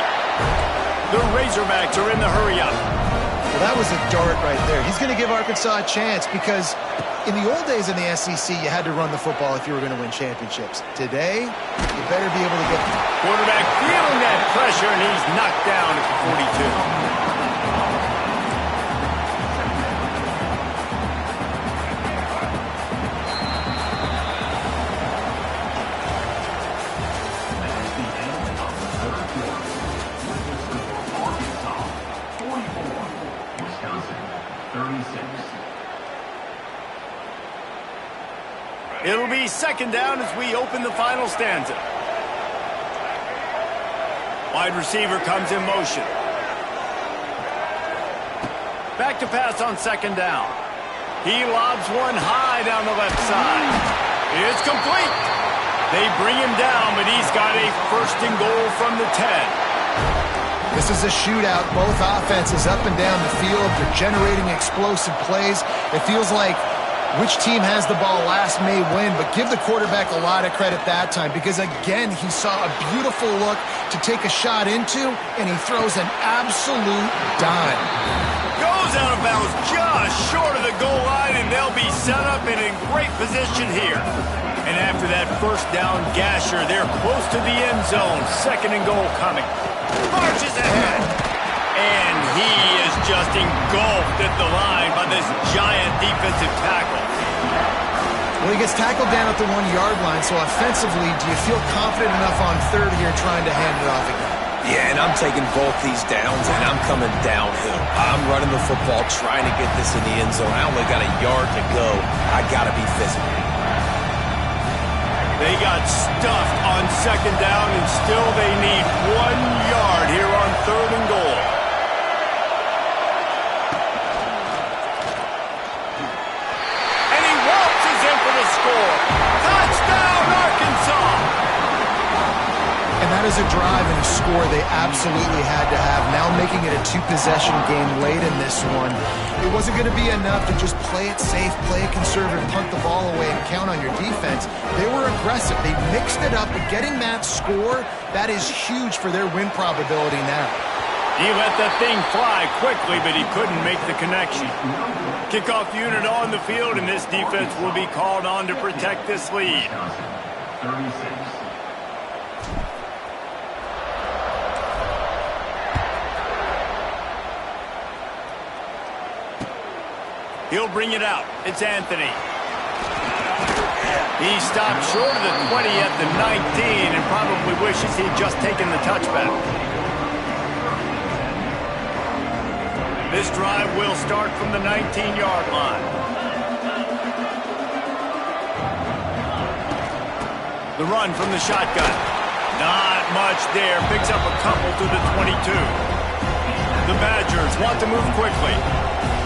The Razorbacks are in the hurry-up. Well, that was a dart right there. He's going to give Arkansas a chance because in the old days in the SEC, you had to run the football if you were going to win championships. Today, you better be able to get them. Quarterback feeling that pressure, and he's knocked down at the 42. It'll be 2nd down as we open the final stanza. Wide receiver comes in motion. Back to pass on 2nd down. He lobs one high down the left side. It's complete. They bring him down, but he's got a 1st and goal from the 10. This is a shootout. Both offenses up and down the field. They're generating explosive plays. It feels like which team has the ball last may win, but give the quarterback a lot of credit that time because, again, he saw a beautiful look to take a shot into, and he throws an absolute dime. Goes out of bounds just short of the goal line, and they'll be set up and in great position here. And after that first down gasher, they're close to the end zone. 2nd and goal coming. Marches ahead. And he is just engulfed at the line by this giant defensive tackle. Well, he gets tackled down at the 1-yard line, so offensively, do you feel confident enough on 3rd here trying to hand it off again? Yeah, and I'm taking both these downs, and I'm coming downhill. I'm running the football, trying to get this in the end zone. I only got a yard to go. I got to be physical. They got stuffed on 2nd down, and still they need 1 yard here on 3rd and goal. Score. Touchdown, Arkansas! And that is a drive and a score they absolutely had to have. Now making it a 2-possession game late in this one. It wasn't going to be enough to just play it safe, play it conservative, punt the ball away, and count on your defense. They were aggressive. They mixed it up, but getting that score, that is huge for their win probability now. He let that thing fly quickly, but he couldn't make the connection. Kickoff unit on the field, and this defense will be called on to protect this lead. 36. He'll bring it out. It's Anthony. He stopped short of the 20 at the 19 and probably wishes he'd just taken the touchback. This drive will start from the 19-yard line. The run from the shotgun. Not much there. Picks up a couple to the 22. The Badgers want to move quickly.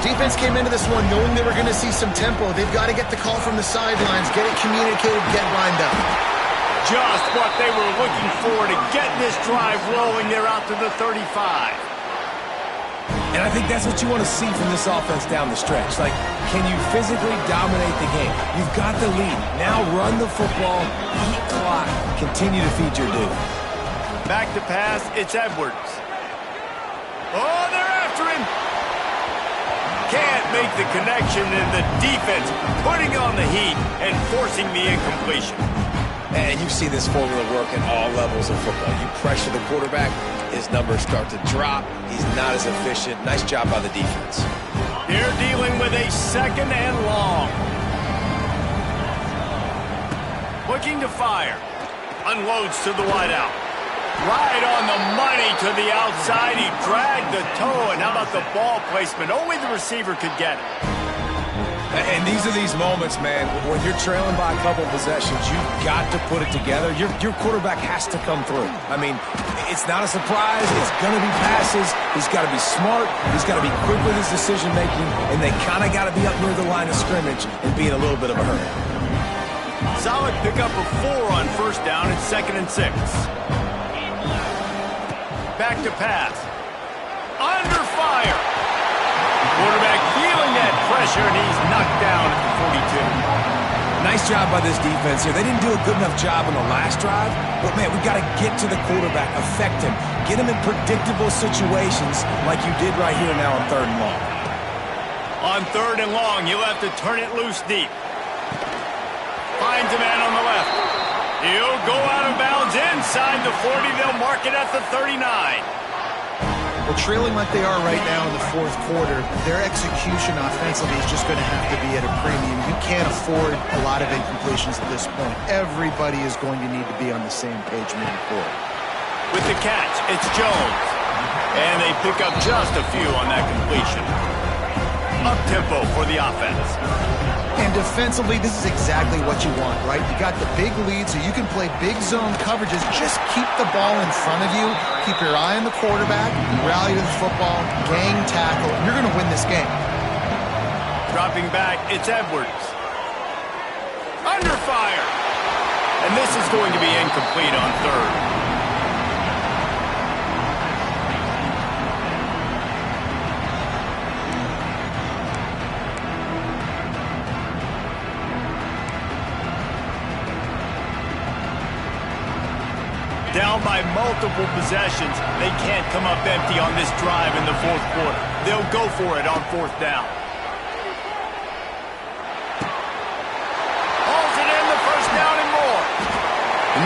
Defense came into this one knowing they were going to see some tempo. They've got to get the call from the sidelines, get it communicated, get lined up. Just what they were looking for to get this drive rolling. They're out to the 35. And I think that's what you want to see from this offense down the stretch. Like, can you physically dominate the game? You've got the lead. Now run the football, eat clock, continue to feed your dude. Back to pass, it's Edwards. Oh, they're after him. Can't make the connection, and the defense putting on the heat and forcing the incompletion. And you see this formula work at all levels of football. You pressure the quarterback, his numbers start to drop. He's not as efficient. Nice job by the defense. They're dealing with a 2nd and long. Looking to fire. Unloads to the wideout. Right on the money to the outside. He dragged the toe, and how about the ball placement? Only the receiver could get it. And these are these moments, man, when you're trailing by a couple possessions, you've got to put it together. Your quarterback has to come through. I mean, it's not a surprise. It's going to be passes. He's got to be smart. He's got to be quick with his decision-making, and they kind of got to be up near the line of scrimmage and be in a little bit of a hurry. Solid pickup of 4 on first down and 2nd and 6. Back to pass. Under fire. Quarterback feeling that pressure, and he's knocked down at the 42. Nice job by this defense here. They didn't do a good enough job on the last drive, but, man, we've got to get to the quarterback, affect him, get him in predictable situations like you did right here now on 3rd and long. On 3rd and long, he'll have to turn it loose deep. Finds a man on the left. He'll go out of bounds inside the 40. They'll mark it at the 39. Well, trailing like they are right now in the 4th quarter, their execution offensively is just going to have to be at a premium. You can't afford a lot of incompletions at this point. Everybody is going to need to be on the same page moving forward. With the catch, it's Jones. And they pick up just a few on that completion. Up-tempo for the offense. And defensively, this is exactly what you want, right? You got the big lead, so you can play big zone coverages. Just keep the ball in front of you. Keep your eye on the quarterback. Rally to the football. Gang tackle. You're going to win this game. Dropping back, it's Edwards. Under fire. And this is going to be incomplete on 3rd. Down by multiple possessions. They can't come up empty on this drive in the 4th quarter. They'll go for it on 4th down. Hauls it in the 1st down and more.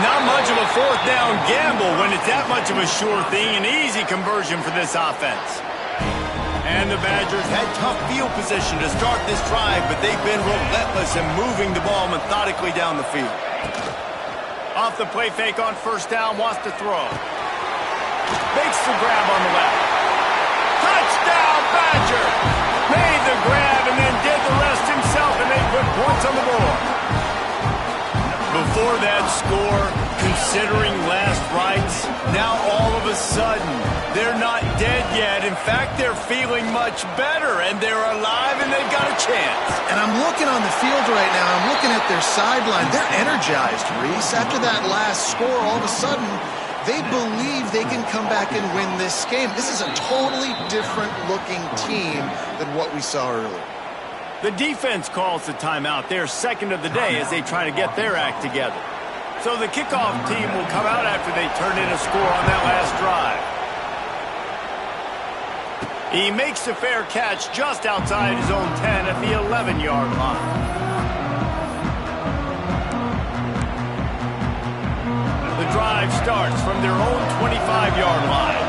Not much of a 4th down gamble when it's that much of a sure thing. An easy conversion for this offense. And the Badgers had tough field position to start this drive, but they've been relentless in moving the ball methodically down the field. Off the play fake on 1st down, wants to throw. Makes the grab on the left. Touchdown, Badger! Made the grab and then did the rest himself, and they put points on the board. Before that score, considering last rites, now all of a sudden, they're not dead yet. In fact, they're feeling much better, and they're alive, and they've got a chance. And I'm looking on the field right now. I'm looking at their sideline. They're energized, Reese. After that last score, all of a sudden, they believe they can come back and win this game. This is a totally different-looking team than what we saw earlier. The defense calls the timeout. They're 2nd of the day as they try to get their act together. So the kickoff team will come out after they turn in a score on that last drive. He makes a fair catch just outside his own 10 at the 11-yard line. The drive starts from their own 25-yard line.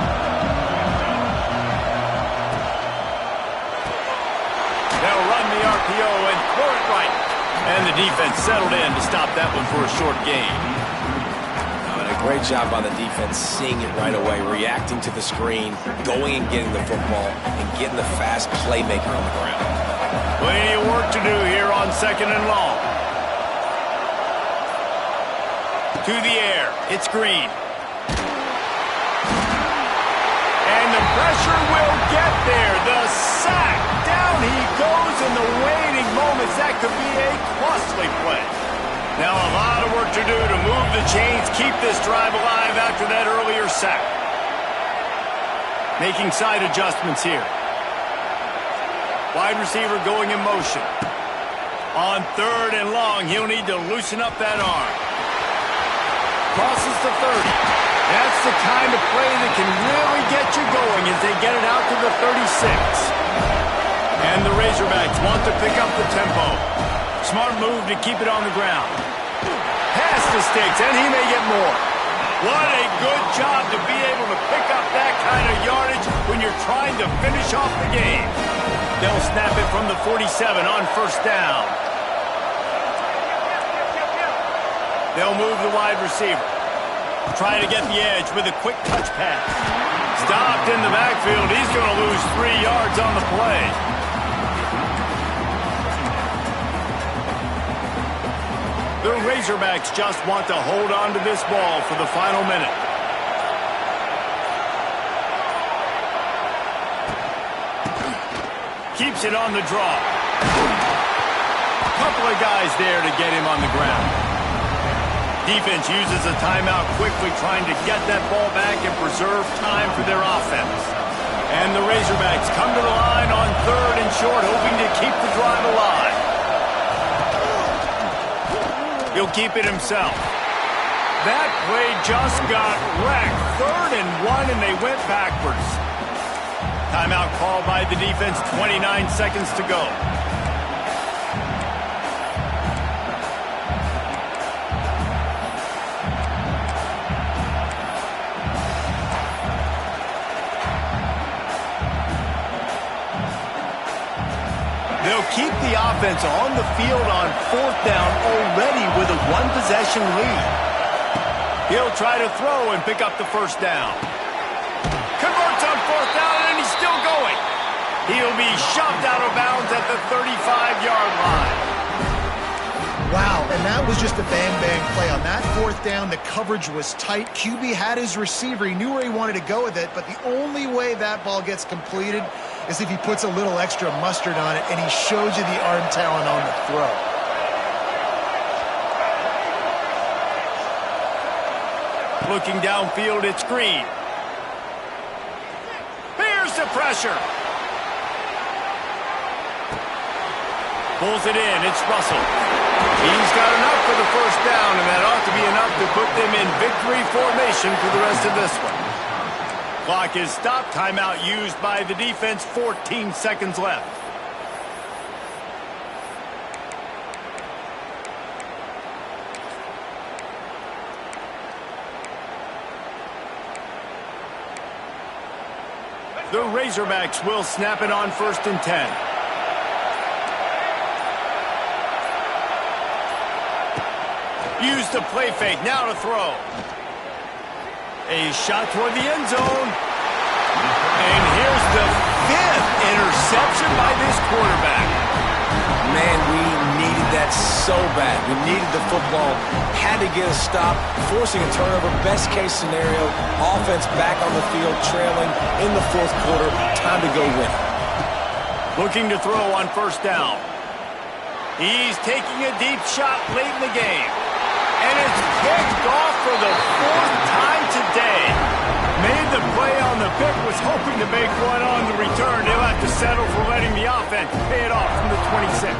They'll run the RPO and throw it right. And the defense settled in to stop that one for a short gain. A great job by the defense, seeing it right away, reacting to the screen, going and getting the football, and getting the fast playmaker on the ground. Plenty of work to do here on 2nd and long. To the air, it's Green. And the pressure will get there. The sack. Down he goes in the waning moments. That could be a costly play. Now a lot of work to do to move the chains, keep this drive alive after that earlier sack. Making side adjustments here. Wide receiver going in motion. On 3rd and long, he'll need to loosen up that arm. Crosses the 30. That's the kind of play that can really get you going as they get it out to the 36. And the Razorbacks want to pick up the tempo. Smart move to keep it on the ground. Pass the sticks, and he may get more. What a good job to be able to pick up that kind of yardage when you're trying to finish off the game. They'll snap it from the 47 on 1st down. They'll move the wide receiver. Trying to get the edge with a quick touch pass. Stopped in the backfield. He's going to lose 3 yards on the play. The Razorbacks just want to hold on to this ball for the final minute. Keeps it on the draw. Couple of guys there to get him on the ground. Defense uses a timeout quickly, trying to get that ball back and preserve time for their offense. And the Razorbacks come to the line on 3rd and short, hoping to keep the drive alive. He'll keep it himself. That play just got wrecked. 3rd and 1, and they went backwards. Timeout called by the defense, 29 seconds to go. They'll keep the offense on the field on 4th down already with a 1-possession lead. He'll try to throw and pick up the 1st down. Converts on 4th down, and he's still going. He'll be shoved out of bounds at the 35-yard line. Wow, and that was just a bang-bang play. On that 4th down, the coverage was tight. QB had his receiver. He knew where he wanted to go with it, but the only way that ball gets completed is if he puts a little extra mustard on it, and he shows you the arm talent on the throw. Looking downfield, it's Green. Here's the pressure. Pulls it in, it's Russell. He's got enough for the 1st down, and that ought to be enough to put them in victory formation for the rest of this one. Clock is stopped. Timeout used by the defense. 14 seconds left. The Razorbacks will snap it on 1st and 10. Use the play fake. Now to throw. A shot toward the end zone. And here's the 5th interception by this quarterback. Man, we needed that so bad. We needed the football. Had to get a stop, forcing a turnover. Best case scenario, offense back on the field, trailing in the 4th quarter. Time to go win. Looking to throw on 1st down. He's taking a deep shot late in the game. And it's picked off for the 4th time today. Made the play on the pick, was hoping to make one on the return. He'll have to settle for letting the offense pay it off from the 26.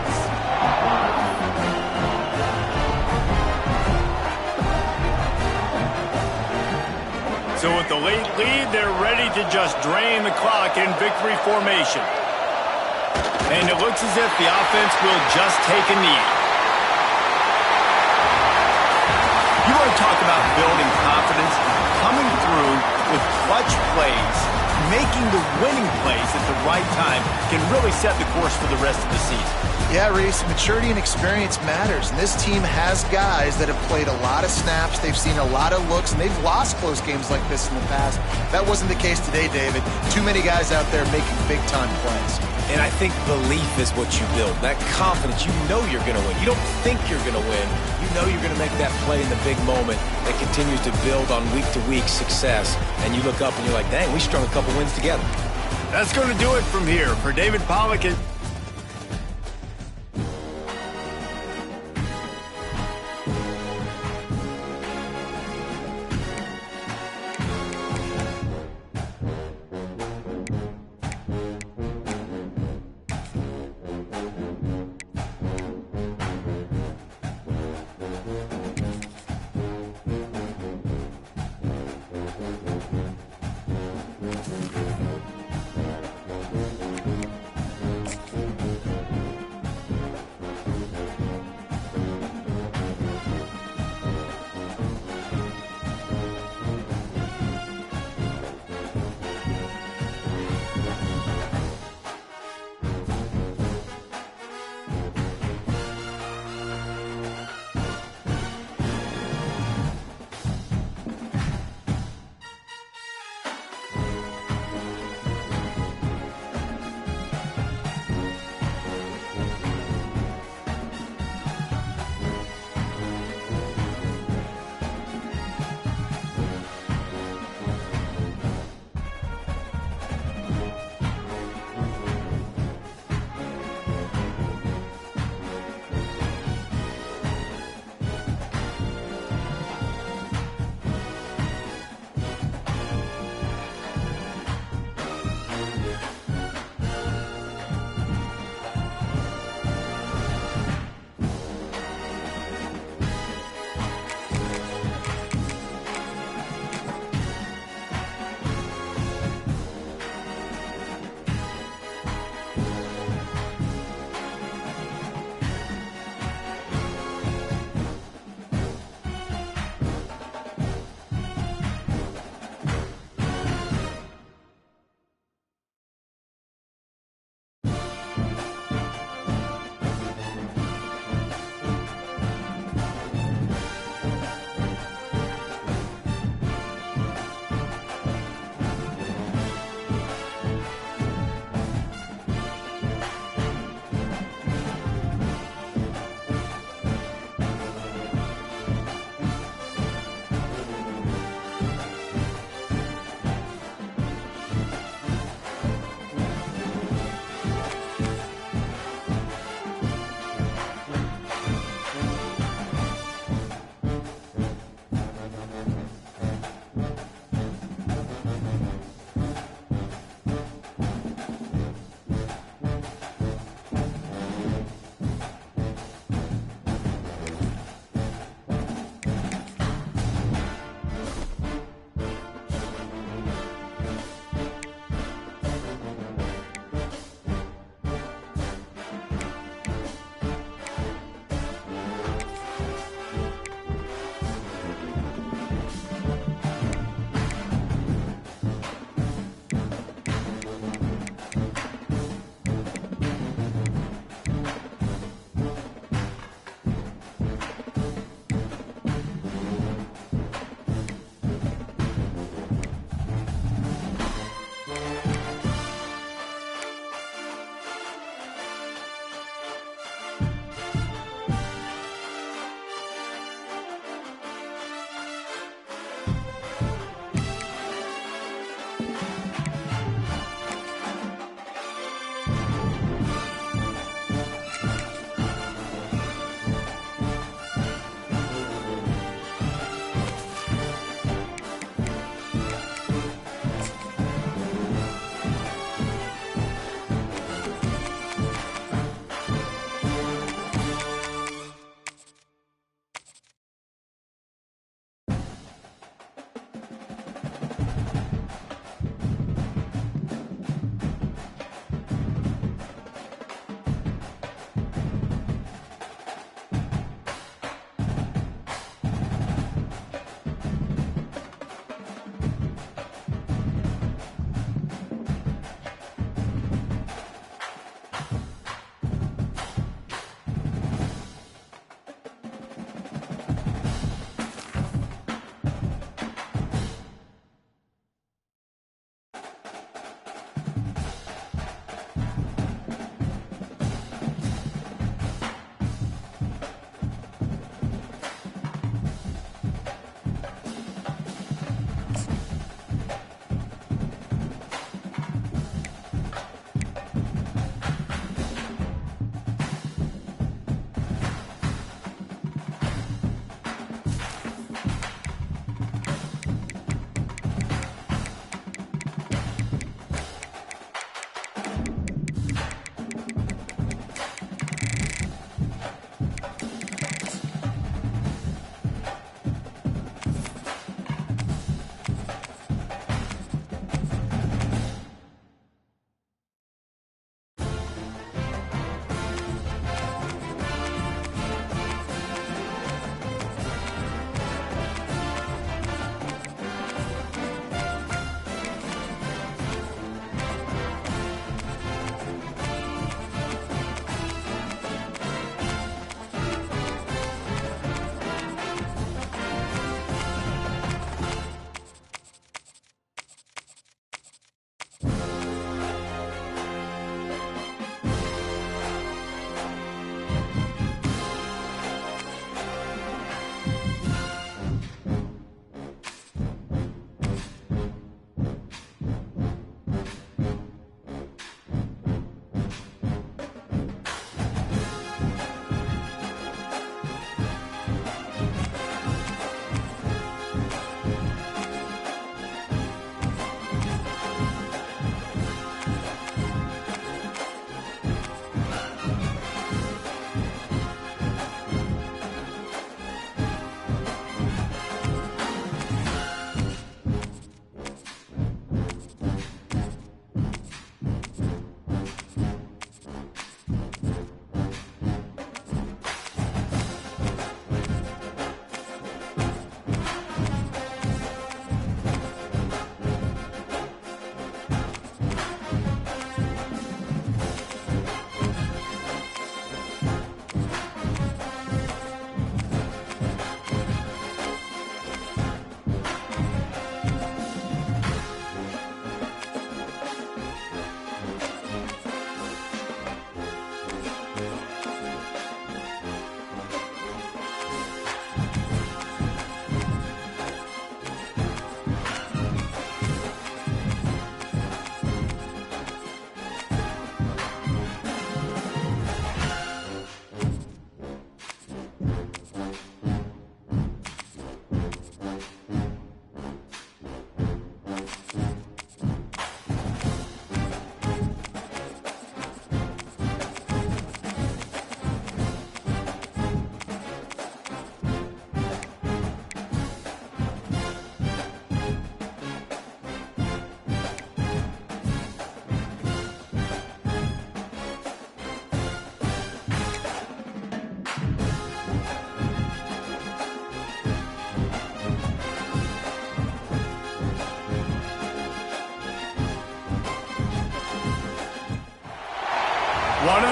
So with the late lead, they're ready to just drain the clock in victory formation. And it looks as if the offense will just take a knee. You want to talk about building confidence? Coming through with clutch plays, making the winning plays at the right time can really set the course for the rest of the season. Yeah, Reese, maturity and experience matters. And this team has guys that have played a lot of snaps. They've seen a lot of looks, and they've lost close games like this in the past. That wasn't the case today, David. Too many guys out there making big-time plays. And I think belief is what you build. That confidence, you know you're going to win. You don't think you're going to win. You know you're going to make that play in the big moment that continues to build on week-to-week success. And you look up and you're like, dang, we strung a couple wins together. That's going to do it from here. For David Pollack and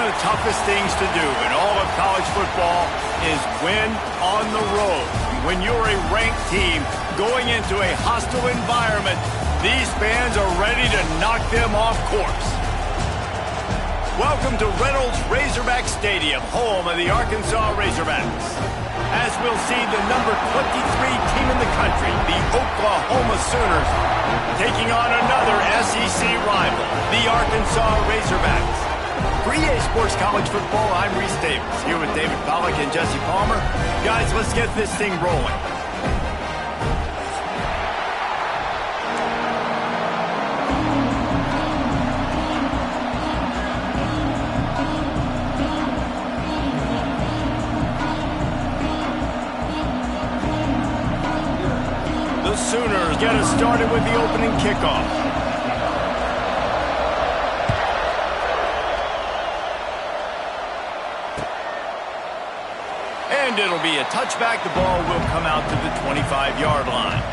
the toughest things to do in all of college football is win on the road. When you're a ranked team going into a hostile environment, these fans are ready to knock them off course. Welcome to Reynolds Razorback Stadium, home of the Arkansas Razorbacks. As we'll see the number 23 team in the country, the Oklahoma Sooners, taking on another SEC rival, the Arkansas Razorbacks. For EA Sports College Football, I'm Reese Davis, here with David Pollack and Jesse Palmer. Guys, let's get this thing rolling. The Sooners get us started with the opening kickoff. And it'll be a touchback. The ball will come out to the 25-yard line.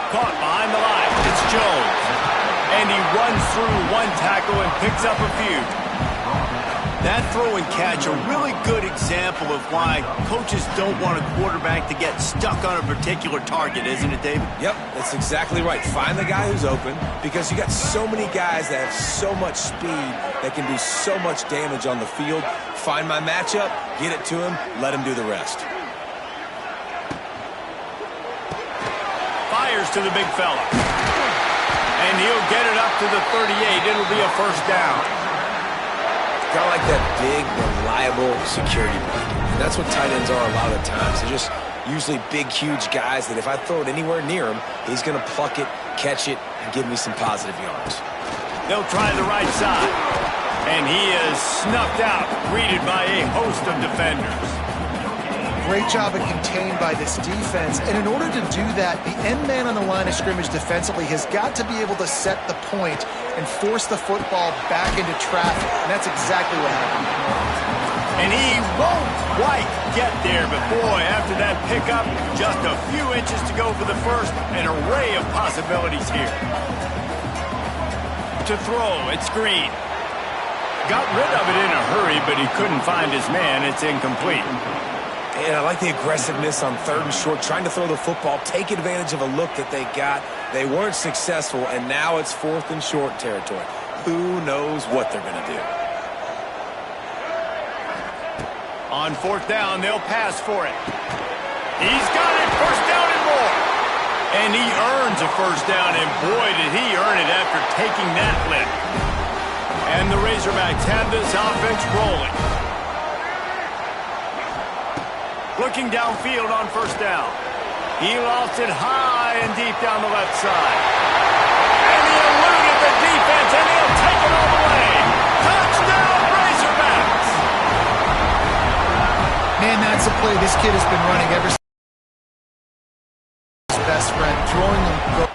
Caught behind the line. It's Jones. And he runs through one tackle and picks up a few. That throw and catch, a really good example of why coaches don't want a quarterback to get stuck on a particular target, isn't it, David? Yep, that's exactly right. Find the guy who's open, because you got so many guys that have so much speed that can do so much damage on the field. Find my matchup, get it to him, let him do the rest. Fires to the big fella. And he'll get it up to the 38. It'll be a first down. Kind of like that big, reliable security blanket. And that's what tight ends are a lot of the times. They're just usually big, huge guys that if I throw it anywhere near him, he's going to pluck it, catch it, and give me some positive yards. They'll try the right side. And he is snuffed out, greeted by a host of defenders. Great job of contained by this defense. And in order to do that, the end man on the line of scrimmage defensively has got to be able to set the point and force the football back into traffic. And that's exactly what happened. And he won't quite get there, but boy, after that pickup, just a few inches to go for the first. An array of possibilities here. To throw, it's Green. Got rid of it in a hurry, but he couldn't find his man. It's incomplete. And I like the aggressiveness on 3rd and short, trying to throw the football, take advantage of a look that they got. They weren't successful, and now it's 4th and short territory. Who knows what they're going to do? On 4th down, they'll pass for it. He's got it, first down and more. And he earns a first down, and boy, did he earn it after taking that lick. And the Razorbacks have this offense rolling. Looking downfield on first down. He lost it high and deep down the left side. And he eluded the defense, and he'll take it all the way. Touchdown, Razorbacks! Man, that's a play this kid has been running ever since his best friend, throwing him.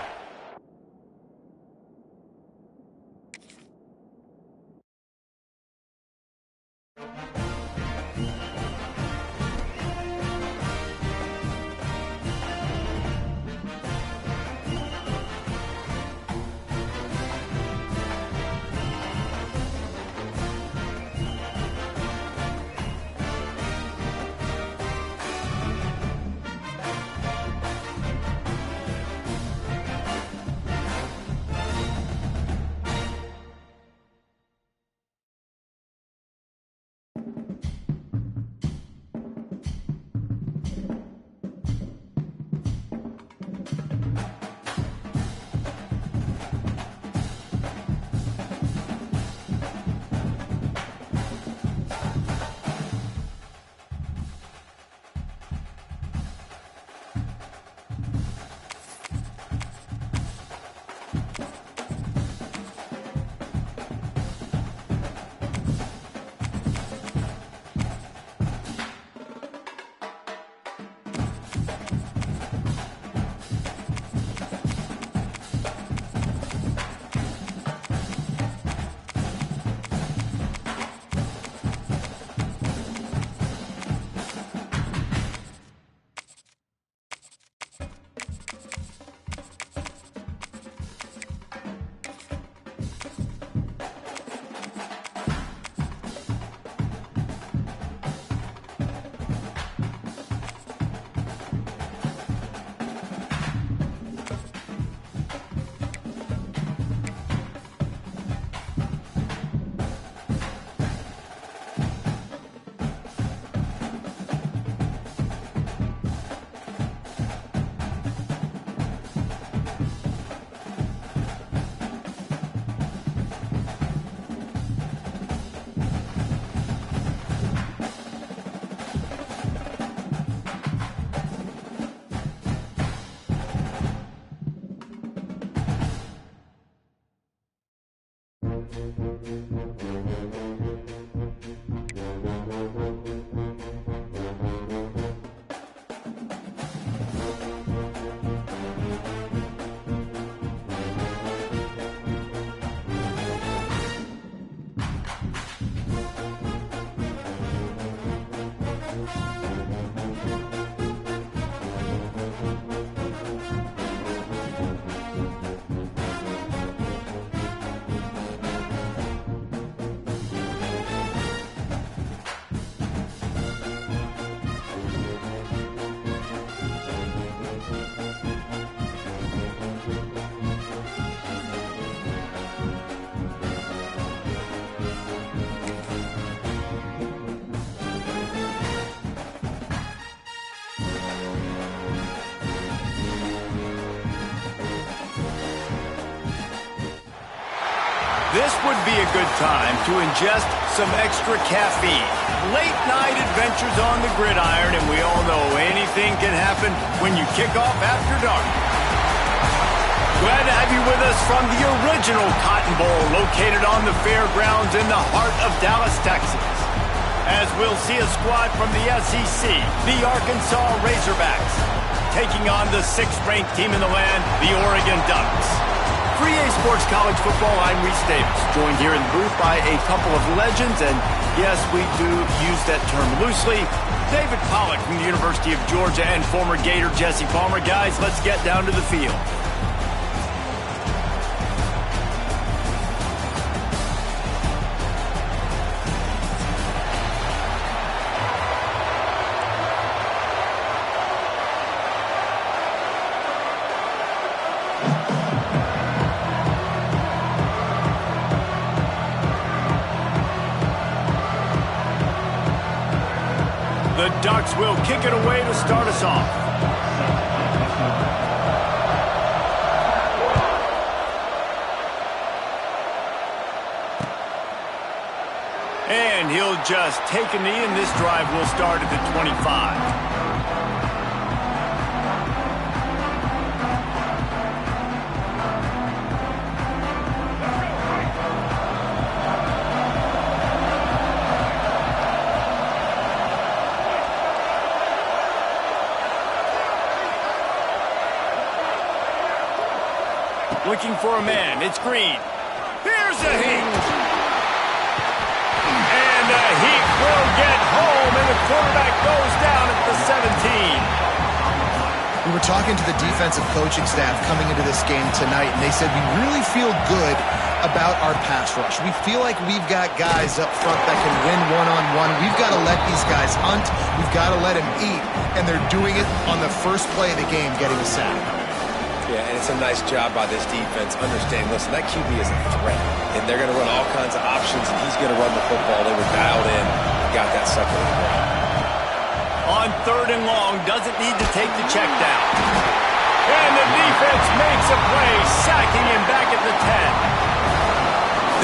This would be a good time to ingest some extra caffeine. Late night adventures on the gridiron, and we all know anything can happen when you kick off after dark. Glad to have you with us from the original Cotton Bowl located on the fairgrounds in the heart of Dallas, Texas. As we'll see a squad from the SEC, the Arkansas Razorbacks, taking on the 6th-ranked team in the land, the Oregon Ducks. For EA Sports College Football, I'm Reese Davis, joined here in the booth by a couple of legends, and yes, we do use that term loosely. David Pollack from the University of Georgia and former Gator Jesse Palmer. Guys, let's get down to the field. The Ducks will kick it away to start us off. And he'll just take a knee, and this drive will start at the 25. Looking for a man. It's Green. Here's a heat. And the heat will get home, and the quarterback goes down at the 17. We were talking to the defensive coaching staff coming into this game tonight, and they said we really feel good about our pass rush. We feel like we've got guys up front that can win one-on-one. We've got to let these guys hunt. We've got to let them eat, and they're doing it on the first play of the game, getting a sack. Yeah, and it's a nice job by this defense. Understand, listen, that QB is a threat, and they're going to run all kinds of options, and he's going to run the football. They were dialed in, got that sucker in the ground. On 3rd and long, doesn't need to take the check down. And the defense makes a play, sacking him back at the 10.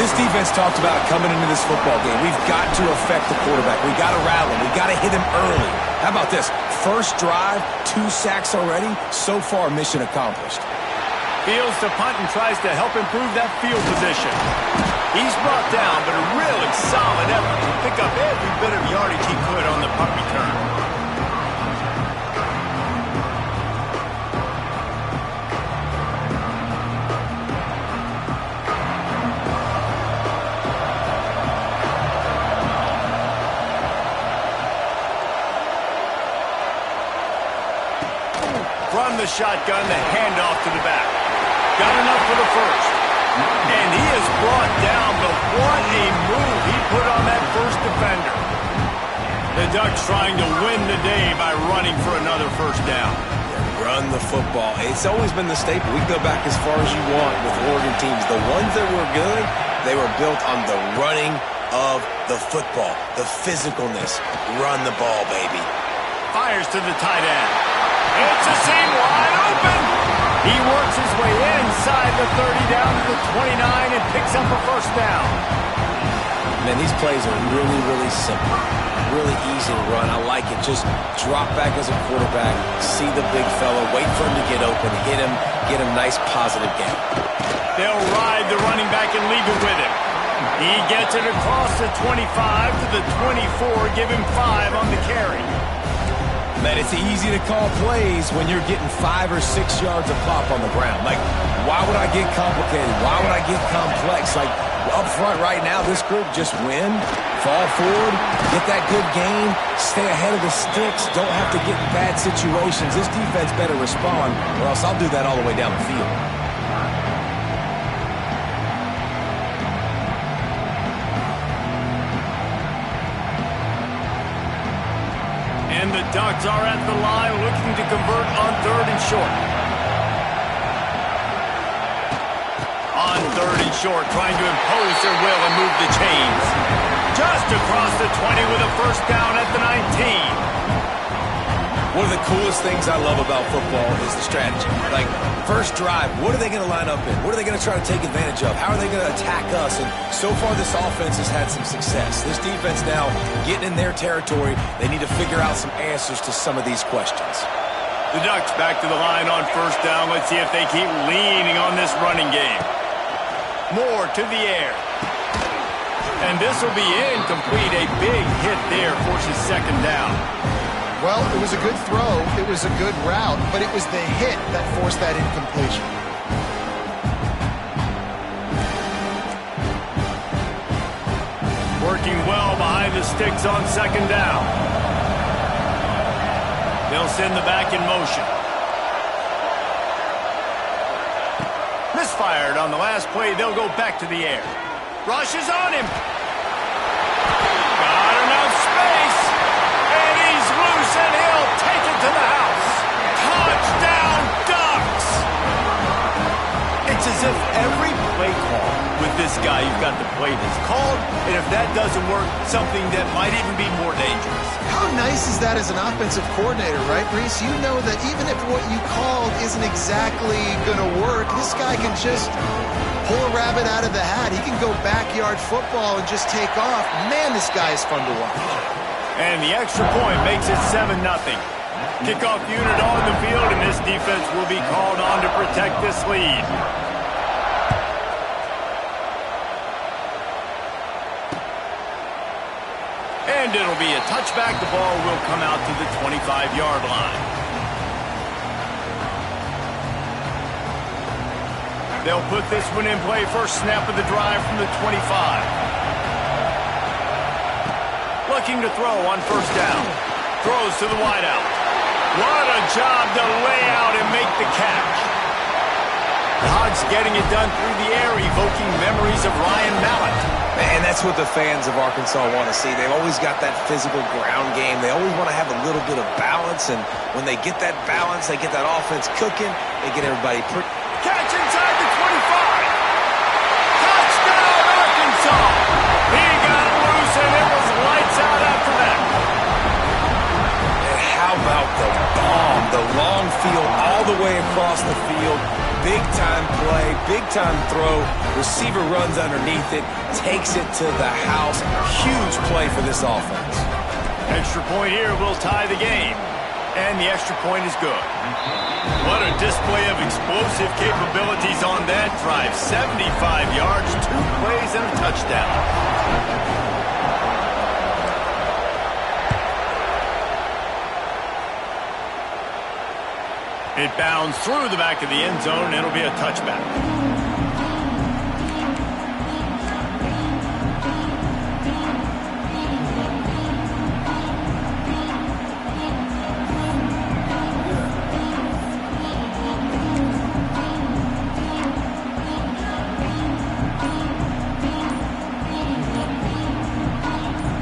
This defense talked about coming into this football game. We've got to affect the quarterback. We've got to rattle him. We've got to hit him early. How about this? First drive, 2 sacks already. So far, mission accomplished. Fields to punt and tries to help improve that field position. He's brought down, but a really solid effort to pick up every bit of yardage he could on the punt return. From the shotgun, the handoff to the back. Got enough for the first. And he is brought down, but what a move he put on that first defender. The Ducks trying to win the day by running for another first down. Run the football. It's always been the staple. We can go back as far as you want with Oregon teams. The ones that were good, they were built on the running of the football, the physicalness. Run the ball, baby. Fires to the tight end. It's a seam wide open. He works his way inside the 30 down to the 29 and picks up a first down. Man, these plays are really, really simple. Really easy to run. I like it. Just drop back as a quarterback, see the big fella, wait for him to get open, hit him, get a nice positive gain. They'll ride the running back and leave it with him. He gets it across the 25 to the 24, give him 5 on the carry. Man, it's easy to call plays when you're getting 5 or 6 yards of pop on the ground. Like, why would I get complicated? Why would I get complex? Like, up front right now, this group just win, fall forward, get that good gain, stay ahead of the sticks, don't have to get in bad situations. This defense better respond, or else I'll do that all the way down the field. And the Ducks are at the line looking to convert on 3rd and short. On 3rd and short, trying to impose their will and move the chains. Just across the 20 with a first down at the 19. One of the coolest things I love about football is the strategy. Like, first drive, what are they going to line up in? What are they going to try to take advantage of? How are they going to attack us? And so far, this offense has had some success. This defense now getting in their territory. They need to figure out some answers to some of these questions. The Ducks back to the line on first down. Let's see if they keep leaning on this running game. Moore to the air. And this will be incomplete. A big hit there forces second down. Well, it was a good throw, it was a good route, but it was the hit that forced that incompletion. Working well behind the sticks on second down. They'll send the back in motion. Misfired on the last play. They'll go back to the air. Rush is on him. Got enough space. And he's loose, and he'll take it to the house. Touchdown, Ducks! It's as if every play call with this guy, you've got the play that's called, and if that doesn't work, something that might even be more dangerous. How nice is that as an offensive coordinator, right, Reese? You know that even if what you called isn't exactly going to work, this guy can just pull a rabbit out of the hat. He can go backyard football and just take off. Man, this guy is fun to watch. And the extra point makes it 7-0. Kickoff unit on the field, and this defense will be called on to protect this lead. And it'll be a touchback. The ball will come out to the 25-yard line. They'll put this one in play. First snap of the drive from the 25. Looking to throw on first down. Throws to the wideout. What a job to lay out and make the catch. Hodge getting it done through the air, evoking memories of Ryan Mallett. And that's what the fans of Arkansas want to see. They've always got that physical ground game. They always want to have a little bit of balance, and when they get that balance, they get that offense cooking, they get everybody pretty. Catch inside the 25. Touchdown, Arkansas. He got loose, and it was lights out after that. And how about the bomb? The long field all the way across the field. Big-time play, big-time throw. Receiver runs underneath it, takes it to the house. Huge play for this offense. Extra point here will tie the game. And the extra point is good. What a display of explosive capabilities on that drive. 75 yards, 2 plays, and a touchdown. It bounds through the back of the end zone, and it'll be a touchback.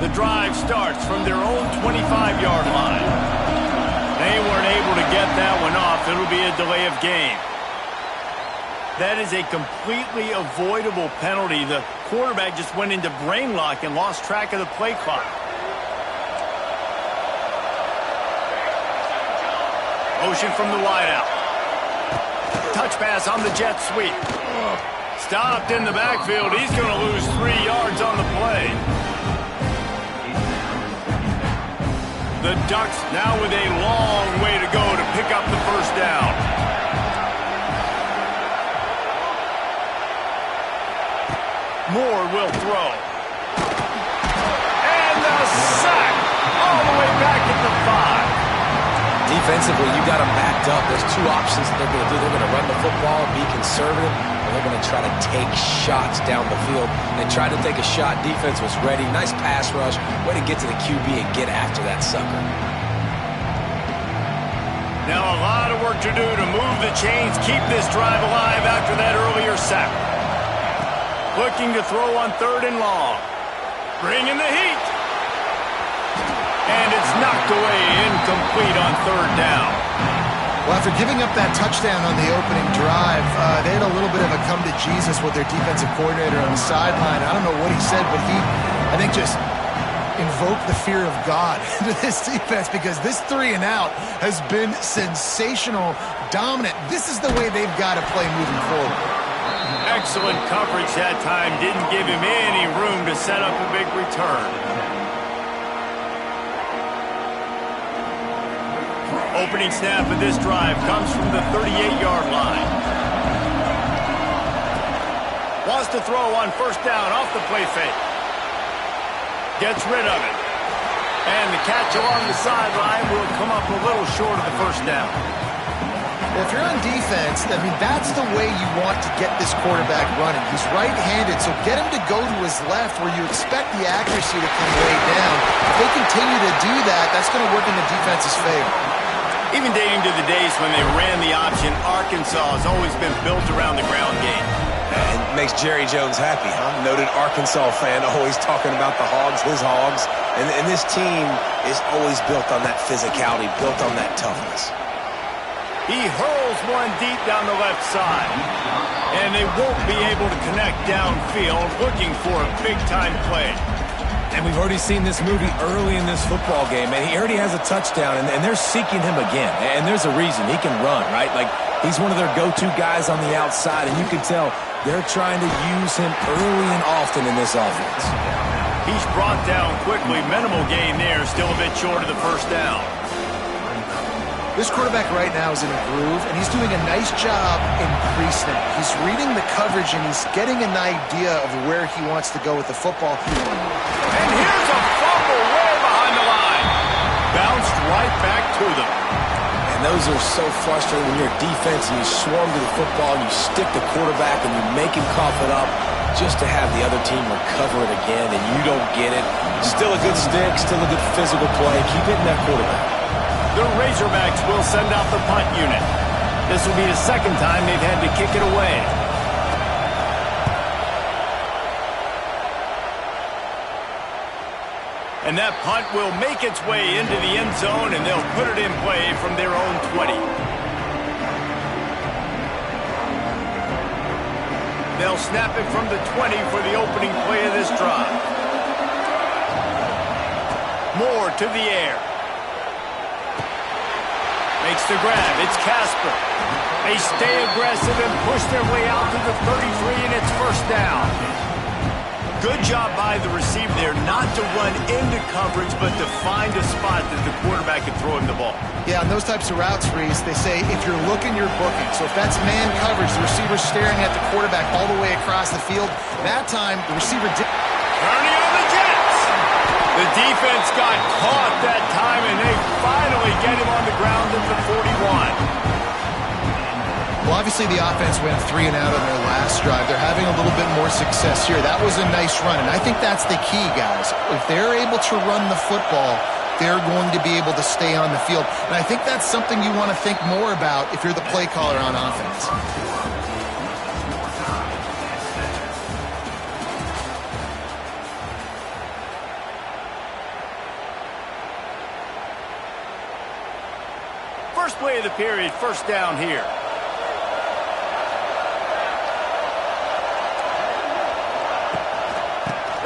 The drive starts from their own 25-yard line. They weren't able to get that one off. It'll be a delay of game. That is a completely avoidable penalty. The quarterback just went into brain lock and lost track of the play clock. Motion from the wideout. Touch pass on the jet sweep. Stopped in the backfield. He's going to lose 3 yards on the play. The Ducks now with a long way to go to pick up the first down. Moore will throw. And the sack all the way back at the 5. Defensively, you got them backed up. There's 2 options that they're going to do. They're going to run the football, be conservative, or they're going to try to take shots down the field. They tried to take a shot. Defense was ready. Nice pass rush. Way to get to the QB and get after that sucker. Now a lot of work to do to move the chains, keep this drive alive after that earlier sack. Looking to throw on 3rd and long. Bringing the heat. And it's knocked away, incomplete on 3rd down. Well, after giving up that touchdown on the opening drive, they had a little bit of a come to Jesus with their defensive coordinator on the sideline. I don't know what he said, but he, I think, just invoke the fear of God into this defense, because this 3-and-out has been sensational, dominant. This is the way they've got to play moving forward. Excellent coverage that time. Didn't give him any room to set up a big return. Opening snap of this drive comes from the 38-yard line. Wants to throw on first down off the play fake. Gets rid of it. And the catch along the sideline will come up a little short of the first down. Well, if you're on defense, I mean, that's the way you want to get this quarterback running. He's right-handed, so get him to go to his left where you expect the accuracy to come way down. If they continue to do that, that's going to work in the defense's favor. Even dating to the days when they ran the option, Arkansas has always been built around the ground game. And it makes Jerry Jones happy, huh? Noted Arkansas fan, always talking about the Hogs, his Hogs. And this team is always built on that physicality, built on that toughness. He hurls one deep down the left side. And they won't be able to connect downfield, looking for a big-time play. And we've already seen this movie early in this football game, and he already has a touchdown, and they're seeking him again. And there's a reason. He can run, right? Like, he's one of their go-to guys on the outside, and you can tell they're trying to use him early and often in this offense. He's brought down quickly. Minimal gain there, still a bit short of the first down. This quarterback right now is in a groove, and he's doing a nice job in pre-snap. He's reading the coverage, and he's getting an idea of where he wants to go with the football. And here's a fumble way behind the line. Bounced right back to them. And those are so frustrating when you're defense and you swarm to the football and you stick the quarterback and you make him cough it up just to have the other team recover it again and you don't get it. Still a good stick, still a good physical play. Keep hitting that quarterback. The Razorbacks will send out the punt unit. This will be the second time they've had to kick it away. And that punt will make its way into the end zone, and they'll put it in play from their own 20. They'll snap it from the 20 for the opening play of this drive. Moore to the air. Makes the grab. It's Casper. They stay aggressive and push their way out to the 33, and it's first down. Good job by the receiver there not to run into coverage, but to find a spot that the quarterback can throw him the ball. Yeah, on those types of routes, Reese, they say if you're looking, you're booking. So if that's man coverage, the receiver's staring at the quarterback all the way across the field. That time, the receiver did. Turning on the Jets. The defense got caught that time, and they finally get him on the ground at the 41. Well, obviously the offense went 3-and-out on their last drive. They're having a little bit more success here. That was a nice run, and I think that's the key, guys. If they're able to run the football, they're going to be able to stay on the field. And I think that's something you want to think more about if you're the play caller on offense. First play of the period, first down here.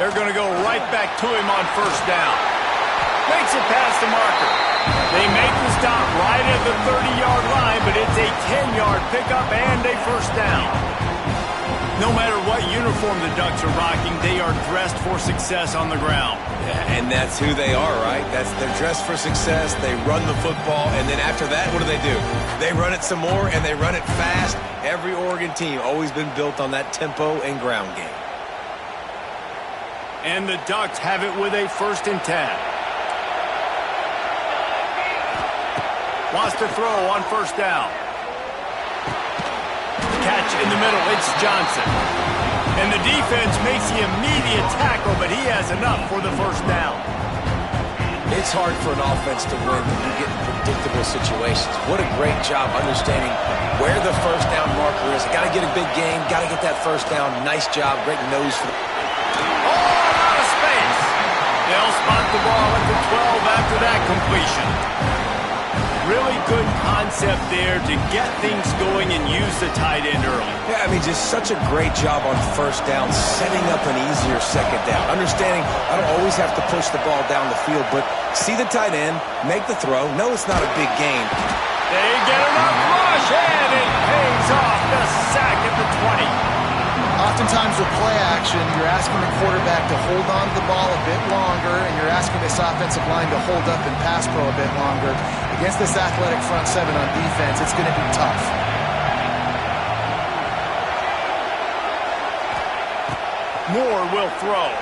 They're going to go right back to him on first down. Makes it past the marker. They make the stop right at the 30-yard line, but it's a 10-yard pickup and a first down. No matter what uniform the Ducks are rocking, they are dressed for success on the ground. Yeah, and that's who they are, right? They're dressed for success. They run the football, and then after that, what do? They run it some more, and they run it fast. Every Oregon team always been built on that tempo and ground game. And the Ducks have it with a 1st and 10. Wants to throw on first down. Catch in the middle, it's Johnson. And the defense makes the immediate tackle, but he has enough for the first down. It's hard for an offense to win when you get in predictable situations. What a great job understanding where the first down marker is. Got to get a big game, got to get that first down. Nice job, great nose for the... Out of space. They'll spot the ball at the 12 after that completion. Really good concept there to get things going and use the tight end early. Yeah, I mean, just such a great job on first down, setting up an easier second down. Understanding I don't always have to push the ball down the field, but see the tight end, make the throw. No, it's not a big gain. They get enough rush, and it pays off. The sack at the 20. Oftentimes with play action, you're asking the quarterback to hold on to the ball a bit longer, and you're asking this offensive line to hold up and pass pro a bit longer. Against this athletic front seven on defense, it's going to be tough. Moore will throw.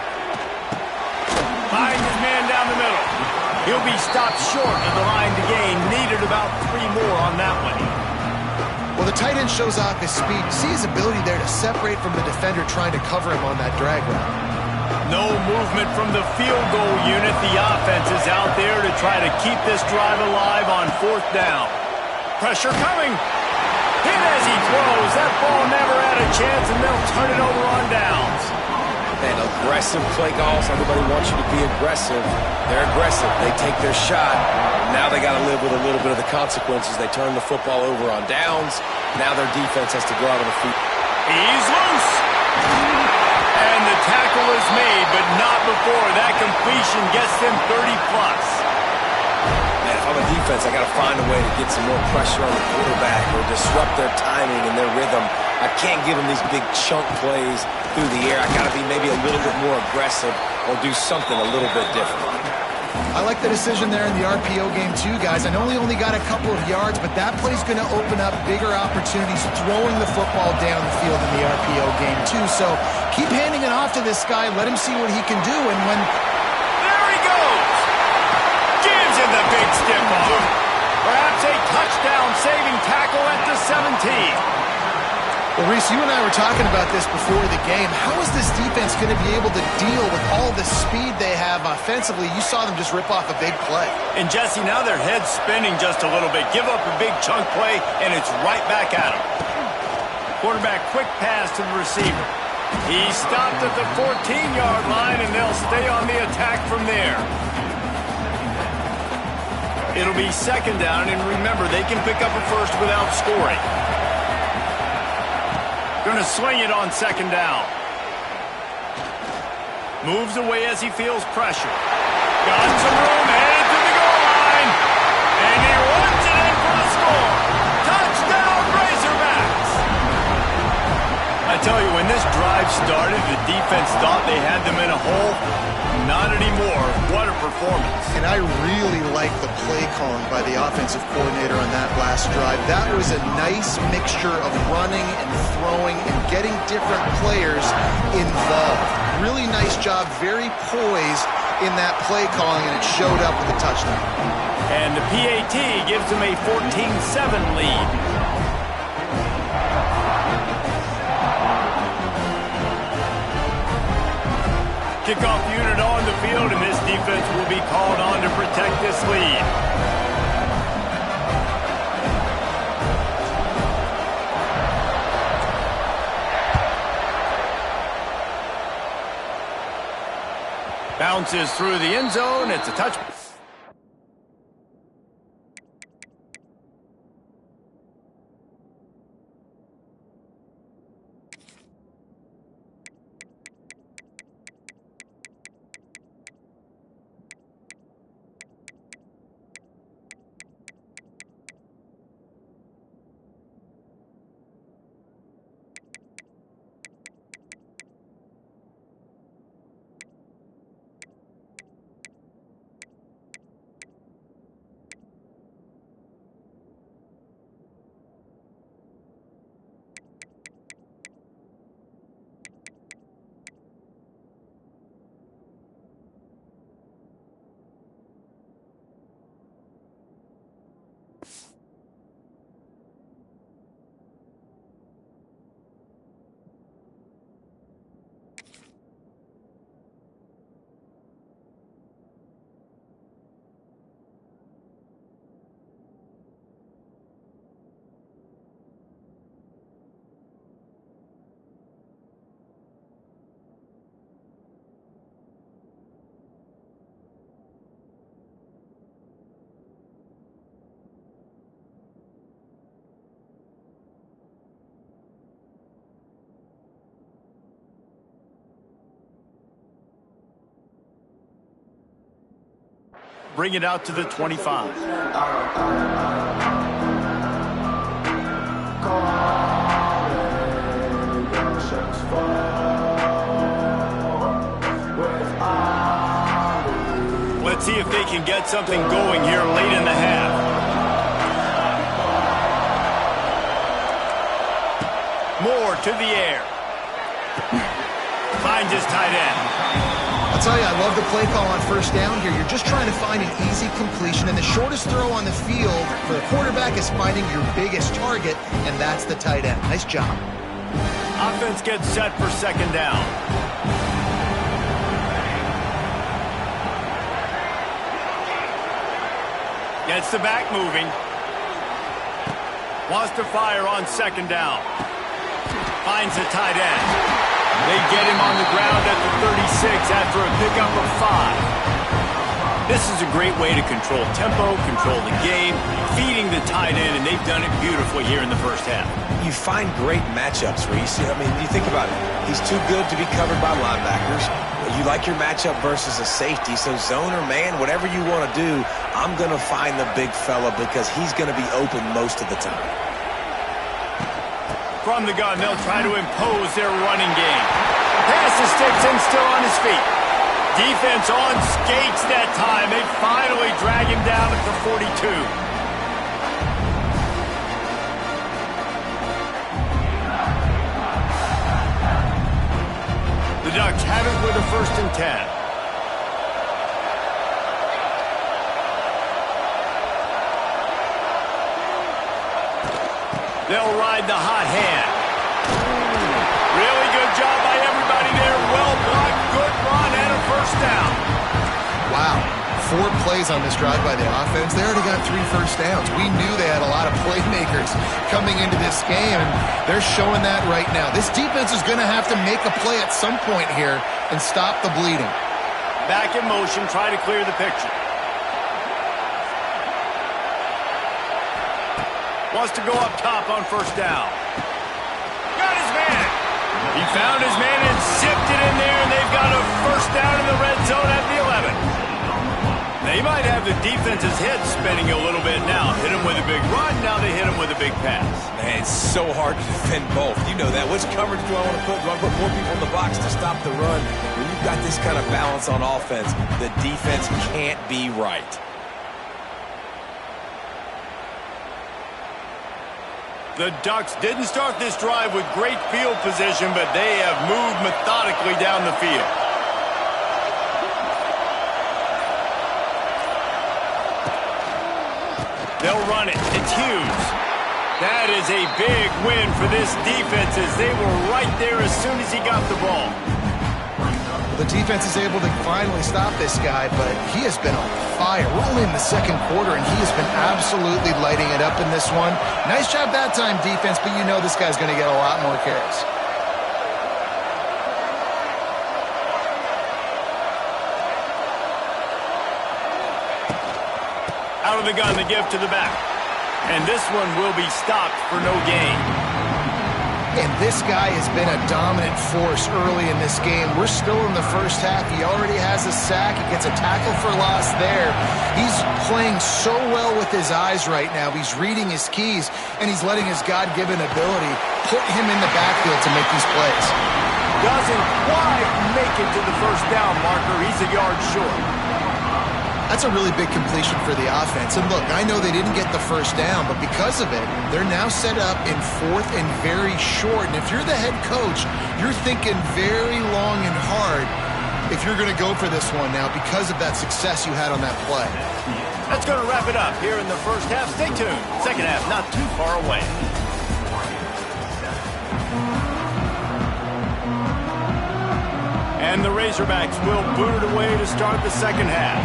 Finds his man down the middle. He'll be stopped short of the line to gain. Needed about 3 more on that one. Well, the tight end shows off his speed. You see his ability there to separate from the defender trying to cover him on that drag route. No movement from the field goal unit. The offense is out there to try to keep this drive alive on 4th down. Pressure coming. Hit as he throws. That ball never had a chance, and they'll turn it over on downs. And aggressive play calls. Everybody wants you to be aggressive. They're aggressive. They take their shot. Now they got to live with a little bit of the consequences. They turn the football over on downs. Now their defense has to go out on the feet. He's loose. And the tackle is made, but not before that completion gets them 30-plus. Man, if I'm a defense, I got to find a way to get some more pressure on the quarterback or disrupt their timing and their rhythm. I can't give them these big chunk plays through the air. I got to be maybe a little bit more aggressive or do something a little bit different. I like the decision there in the RPO game too, guys. I know he only got a couple of yards, but that play's going to open up bigger opportunities throwing the football down the field in the RPO game too. So keep handing it off to this guy. Let him see what he can do. And when... There he goes! Gives him the big stiff arm. Perhaps a touchdown-saving tackle at the 17. Well, Reese, you and I were talking about this before the game. How is this defense going to be able to deal with all the speed they have offensively? You saw them just rip off a big play. And, Jesse, now their head's spinning just a little bit. Give up a big chunk play, and it's right back at them. Quarterback quick pass to the receiver. He stopped at the 14-yard line, and they'll stay on the attack from there. It'll be 2nd down, and remember, they can pick up a first without scoring. Going to swing it on 2nd down. Moves away as he feels pressure. Got some room, headed to the goal line. And he runs it in for the score. Touchdown, Razorbacks! I tell you, when this drive started, the defense thought they had them in a hole. Not anymore. What a performance. And I really like the play calling by the offensive coordinator on that last drive. That was a nice mixture of running and throwing and getting different players involved. Really nice job, very poised in that play calling, and it showed up with a touchdown. And the PAT gives them a 14-7 lead. Kickoff unit on the field, and this defense will be called on to protect this lead. Bounces through the end zone. It's a touchdown. bring it out to the 25. Let's see if they can get something going here late in the half. Moore to the air. Finds his tight end. I'll tell you, I love the play call on first down here. You're just trying to find an easy completion, and the shortest throw on the field for the quarterback is finding your biggest target, and that's the tight end. Nice job. Offense gets set for second down. Gets the back moving. Wants to fire on second down. Finds the tight end. They get him on the ground at the 36 after a pickup of 5. This is a great way to control tempo, control the game, feeding the tight end, and they've done it beautifully here in the first half. You find great matchups, Reese. I mean, you think about it. He's too good to be covered by linebackers. You like your matchup versus a safety, so zone or man, whatever you want to do, I'm going to find the big fella because he's going to be open most of the time. From the gun, they'll try to impose their running game. Pass to Stinson, still on his feet. Defense on skates that time. They finally drag him down at the 42. The Ducks have it with a 1st and 10. They'll ride the hot hand. Really good job by everybody there. Well blocked, good run, and a 1st down. Wow. 4 plays on this drive by the offense. They already got 3 first downs. We knew they had a lot of playmakers coming into this game, and they're showing that right now. This defense is going to have to make a play at some point here and stop the bleeding. Back in motion, try to clear the picture. Wants to go up top on 1st down. Got his man. He found his man and zipped it in there, and they've got a 1st down in the red zone at the 11. They might have the defense's head spinning a little bit now. Hit him with a big run, now they hit him with a big pass. Man, it's so hard to defend both. You know that. Which coverage do I want to put? Do I put more people in the box to stop the run? When you've got this kind of balance on offense, the defense can't be right. The Ducks didn't start this drive with great field position, but they have moved methodically down the field. They'll run it. It's Hughes. That is a big win for this defense as they were right there as soon as he got the ball. The defense is able to finally stop this guy, but he has been on fire. We're only in the 2nd quarter, and he has been absolutely lighting it up in this one. Nice job that time, defense, but you know this guy's going to get a lot more carries. Out of the gun, the give to the back. And this one will be stopped for no gain. And this guy has been a dominant force early in this game. We're still in the first half. He already has a sack. He gets a tackle for loss there. He's playing so well with his eyes right now. He's reading his keys, and he's letting his God-given ability put him in the backfield to make these plays. Doesn't quite make it to the 1st down marker. He's a yard short. That's a really big completion for the offense. And look, I know they didn't get the 1st down, but because of it, they're now set up in 4th and very short. And if you're the head coach, you're thinking very long and hard if you're going to go for this one now because of that success you had on that play. That's going to wrap it up here in the first half. Stay tuned. Second half not too far away. And the Razorbacks will boot it away to start the second half.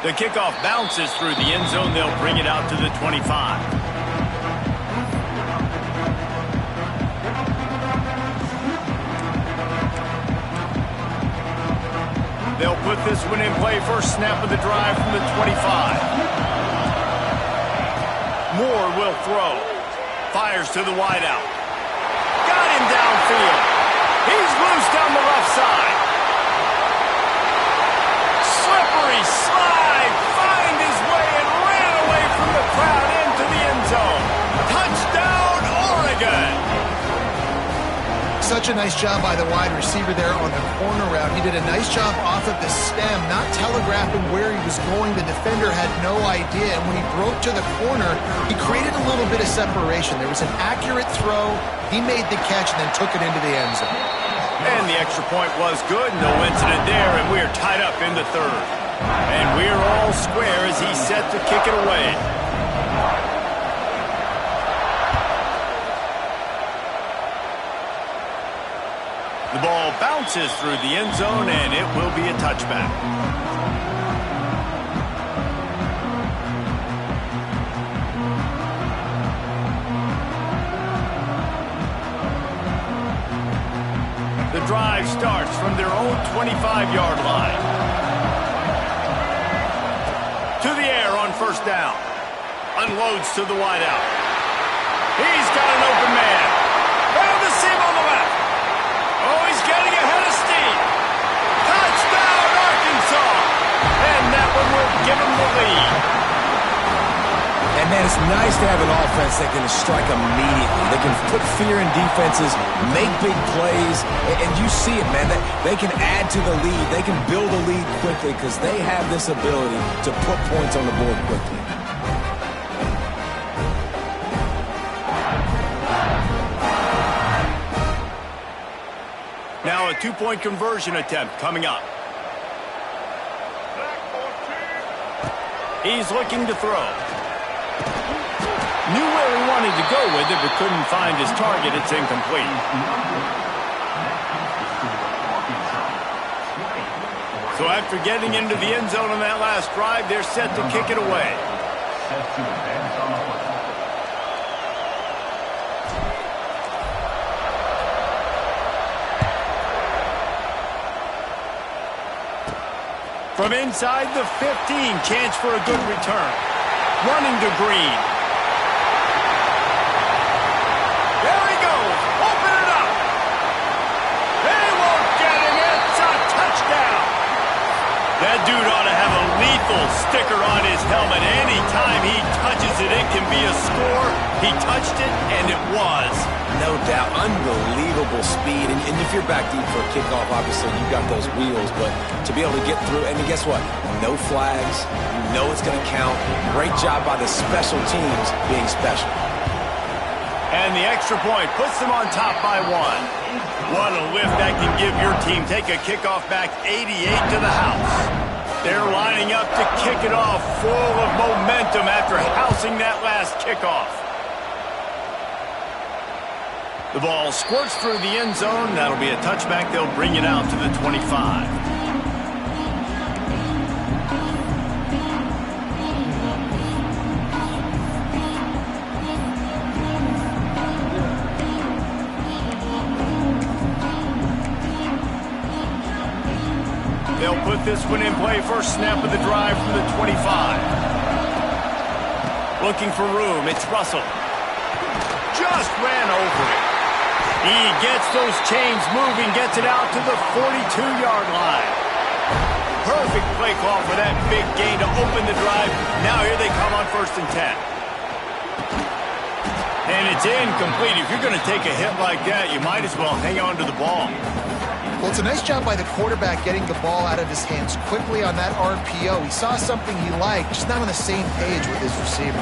The kickoff bounces through the end zone. They'll bring it out to the 25. They'll put this one in play. First snap of the drive from the 25. Moore will throw. Fires to the wideout. running downfield. He's loose down the left side. Slippery slide, find his way and ran away from the crowd into the end zone. Touchdown, Oregon! Such a nice job by the wide receiver there on the corner route. He did a nice job off of the stem, not telegraphing where he was going. The defender had no idea, and when he broke to the corner, he created a little bit of separation. There was an accurate throw. He made the catch and then took it into the end zone. And the extra point was good. No incident there, and we're tied up in the third. And we're all square as he's set to kick it away. The ball bounces through the end zone, and it will be a touchback. The drive starts from their own 25-yard line. To the air on first down. Unloads to the wideout. He's got an open man. Found the seam on the left. Oh, he's getting ahead of steam. Touchdown, Arkansas. And that one will give him the lead. And, man, it's nice to have an offense that can strike immediately. They can put fear in defenses, make big plays, and you see it, man. They can add to the lead. They can build a lead quickly because they have this ability to put points on the board quickly. Now a two-point conversion attempt coming up. He's looking to throw. Knew where he wanted to go with it, but couldn't find his target. It's incomplete. So after getting into the end zone on that last drive, they're set to kick it away. From inside the 15, chance for a good return. Running to Green. There he goes. Open it up. They won't get him. It's a touchdown. That dude ought to have a lethal sticker on his helmet. Anytime he touches it, it can be a score. He touched it, and it was. No doubt. Unbelievable speed. And if you're back deep for a kickoff, obviously you got those wheels. But to be able to get through, and guess what? No flags. You know it's going to count. Great job by the special teams being special. And the extra point puts them on top by one. What a lift that can give your team. Take a kickoff back 88 to the house. They're lining up to kick it off full of momentum after housing that last kickoff. The ball squirts through the end zone. That'll be a touchback. They'll bring it out to the 25. They'll put this one in play. First snap of the drive from the 25. Looking for room. It's Russell. Just ran over it. He gets those chains moving, gets it out to the 42-yard line. Perfect play call for that big gain to open the drive. Now here they come on 1st and 10. And it's incomplete. If you're going to take a hit like that, you might as well hang on to the ball. Well, it's a nice job by the quarterback getting the ball out of his hands quickly on that RPO. He saw something he liked, just not on the same page with his receiver.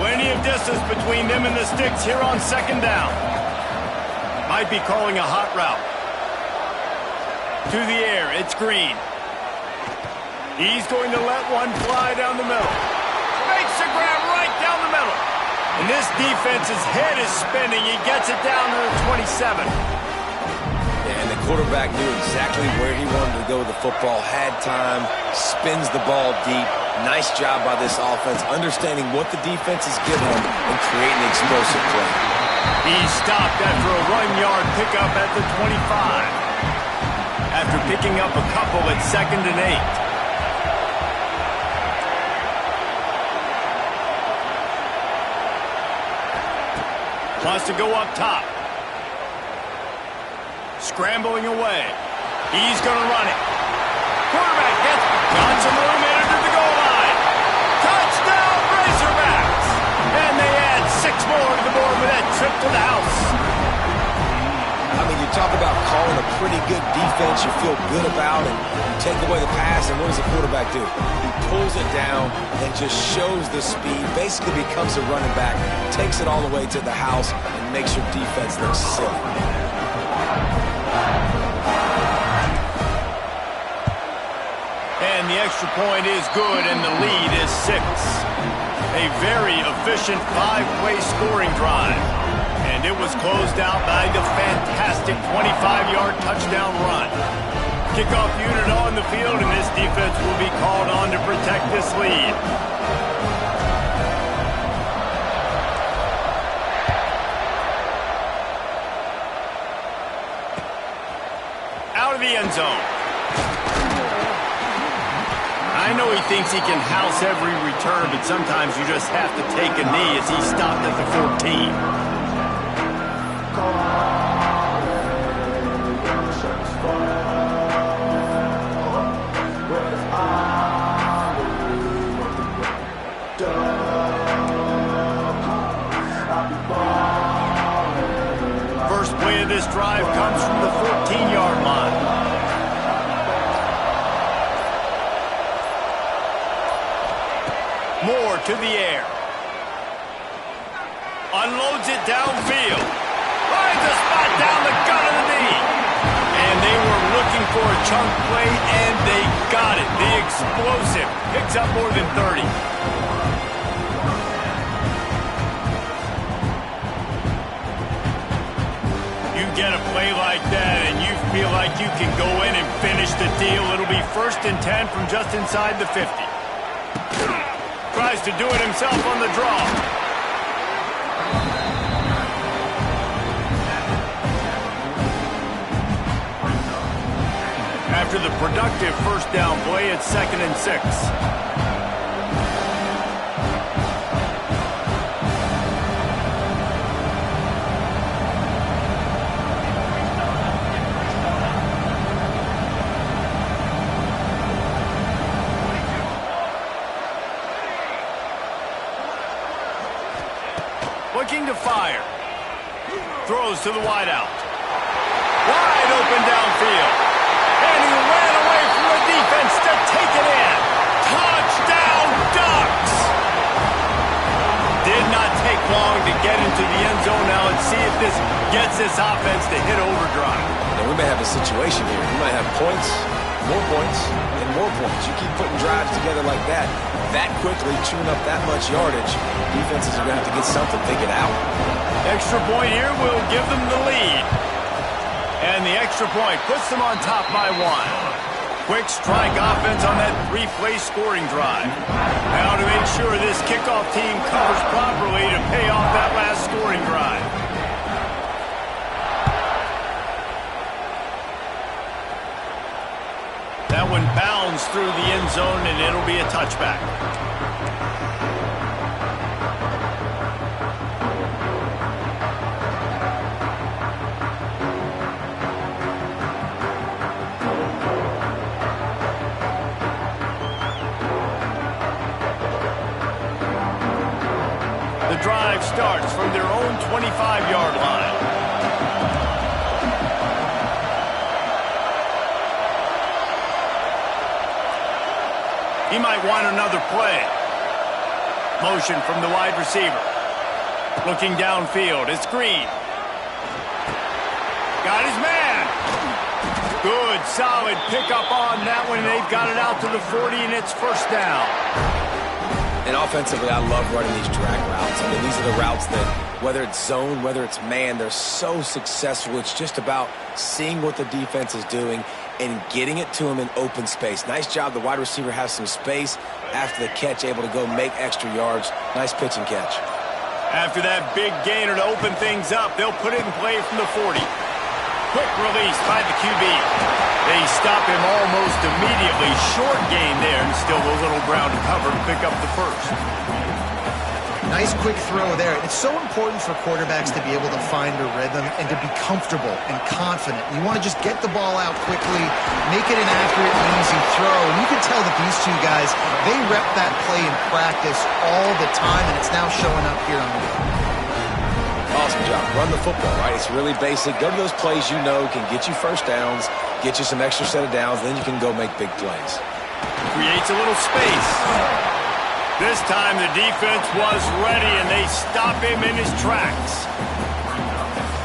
Plenty of distance between them and the sticks here on 2nd down. Might be calling a hot route. To the air, it's Green. He's going to let one fly down the middle. Makes a grab right down the middle. And this defense's head is spinning. He gets it down to the 27. And the quarterback knew exactly where he wanted to go with the football, had time, spins the ball deep. Nice job by this offense, understanding what the defense is giving them and creating an explosive play. He's stopped after a 1-yard pickup at the 25. After picking up a couple at 2nd and 8. Wants to go up top. Scrambling away. He's going to run it. Quarterback got some room in under the goal line. Touchdown, Razorbacks! And they add 6 more to the board with that trip to the house. I mean, you talk about calling a pretty good defense you feel good about, and you take away the pass, and what does the quarterback do? He pulls it down and just shows the speed, basically becomes a running back, takes it all the way to the house, and makes your defense look silly. And the extra point is good, and the lead is 6. A very efficient 5-play scoring drive. And it was closed out by the fantastic 25-yard touchdown run. Kickoff unit on the field, and this defense will be called on to protect this lead. Out of the end zone. I know he thinks he can house every return, but sometimes you just have to take a knee as he stopped at the 14. First play of this drive comes from the 14-yard line. Moore to the air. Unloads it downfield. Finds a spot down the gut of the knee. And they were looking for a chunk play, and they got it. The explosive picks up more than 30. You get a play like that, and you feel like you can go in and finish the deal. It'll be 1st and 10 from just inside the 50. Tries to do it himself on the draw. After the productive first down play, it's 2nd and 6. Looking to fire. Throws to the wideout. Wide open downfield. And he ran away from the defense to take it in. Touchdown, Ducks! Did not take long to get into the end zone. Now let's see if this gets this offense to hit overdrive. And we may have a situation here. We might have points, more points, and more points. You keep putting drives together like that quickly, chewing up that much yardage, defenses are going to have to get something figured out. Extra point here will give them the lead. And the extra point puts them on top by 1. Quick strike offense on that 3-play scoring drive. Now to make sure this kickoff team covers properly to pay off that last scoring drive. That one bounds through the end zone, and it'll be a touchback. The drive starts from their own 25-yard line. He might want another play. Motion from the wide receiver. Looking downfield. It's Green. Got his man. Good, solid pickup on that one. They've got it out to the 40, and it's 1st down. And offensively, I love running these drag routes. I mean, these are the routes that, whether it's zone, whether it's man, they're so successful. It's just about seeing what the defense is doing and getting it to him in open space. Nice job. The wide receiver has some space after the catch, able to go make extra yards. Nice pitch and catch. After that big gainer to open things up, they'll put it in play from the 40. Quick release by the QB. They stop him almost immediately. Short gain there, and still a little ground to cover to pick up the 1st. Nice quick throw there. It's so important for quarterbacks to be able to find a rhythm and to be comfortable and confident. You want to just get the ball out quickly, make it an accurate and easy throw. And you can tell that these two guys, they rep that play in practice all the time, and it's now showing up here on the field. Awesome job. Run the football, right? It's really basic. Go to those plays you know can get you first downs, get you some extra set of downs, then you can go make big plays. Creates a little space. This time the defense was ready, and they stop him in his tracks.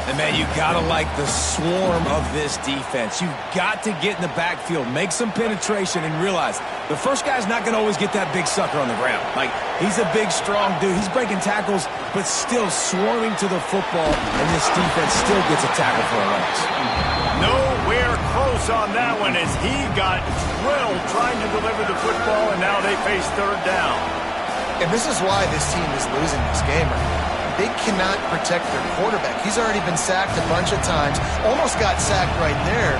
And, man, you got to like the swarm of this defense. You've got to get in the backfield, make some penetration, and realize the first guy's not going to always get that big sucker on the ground. Like, he's a big, strong dude. He's breaking tackles, but still swarming to the football, and this defense still gets a tackle for a loss. Nowhere close on that one as he got drilled trying to deliver the football, and now they face third down. And this is why this team is losing this game right now. They cannot protect their quarterback. He's already been sacked a bunch of times, almost got sacked right there.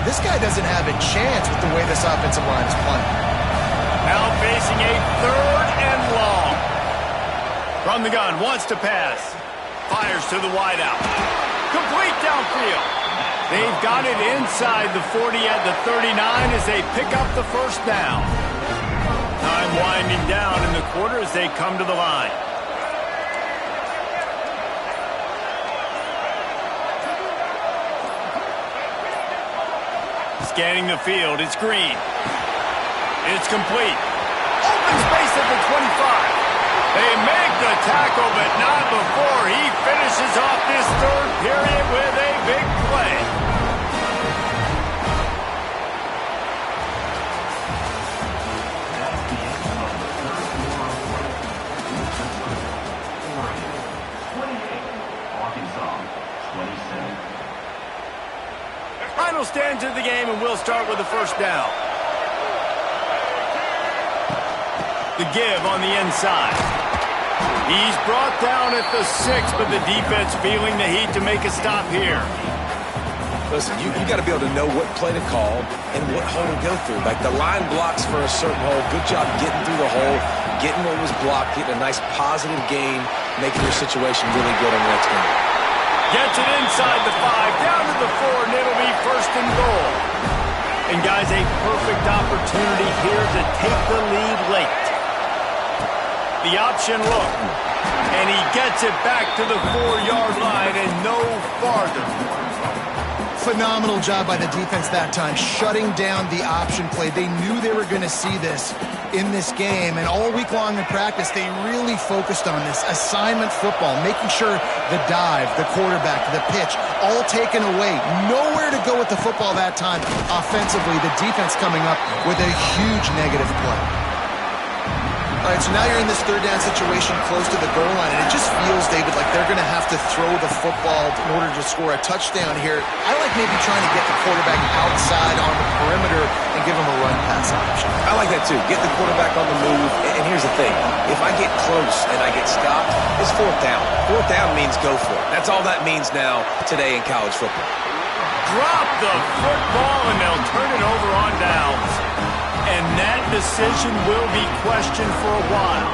This guy doesn't have a chance with the way this offensive line is playing. Now facing a third and long. From the gun, wants to pass. Fires to the wideout. Complete downfield. They've got it inside the 40 at the 39 as they pick up the first down. Time winding down in the quarter as they come to the line. Scanning the field, it's Green. It's complete. Open space at the 25. They make the tackle, but not before he finishes off this third period with a big play. Final stands of the game, and we'll start with the first down. The give on the inside. He's brought down at the 6, but the defense feeling the heat to make a stop here. Listen, you got to be able to know what play to call and what hole to go through. Like the line blocks for a certain hole. Good job getting through the hole, getting what was blocked, getting a nice positive gain, making your situation really good on the next game. Gets it inside the 5, down to the 4, and it'll be first and goal. And, guys, a perfect opportunity here to take the lead late. The option look, and he gets it back to the 4-yard line and no farther. Phenomenal job by the defense that time, shutting down the option play. They knew they were going to see this in this game, and all week long in practice, they really focused on this assignment football, making sure the dive, the quarterback, the pitch, all taken away. Nowhere to go with the football that time offensively. The defense coming up with a huge negative play. All right, so now you're in this third down situation close to the goal line, and it just feels, David, like they're going to have to throw the football in order to score a touchdown here. I like maybe trying to get the quarterback outside on the perimeter and give him a run-pass option. I like that, too. Get the quarterback on the move. And here's the thing. If I get close and I get stopped, it's fourth down. Fourth down means go for it. That's all that means now today in college football. Drop the football, and they'll turn it over on downs. And that decision will be questioned for a while.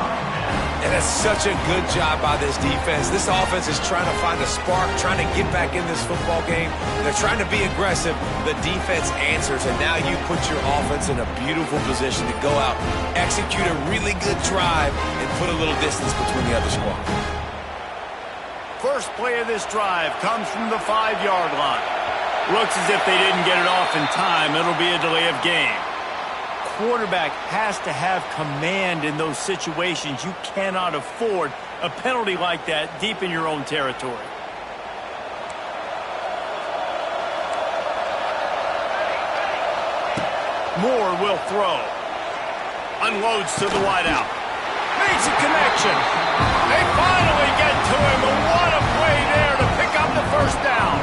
And that's such a good job by this defense. This offense is trying to find a spark, trying to get back in this football game. They're trying to be aggressive. The defense answers, and now you put your offense in a beautiful position to go out, execute a really good drive, and put a little distance between the other squad. First play of this drive comes from the 5-yard line. Looks as if they didn't get it off in time. It'll be a delay of game. Quarterback has to have command in those situations. You cannot afford a penalty like that deep in your own territory. Moore will throw. Unloads to the wideout. Makes a connection. They finally get to him. But what a play there to pick up the first down.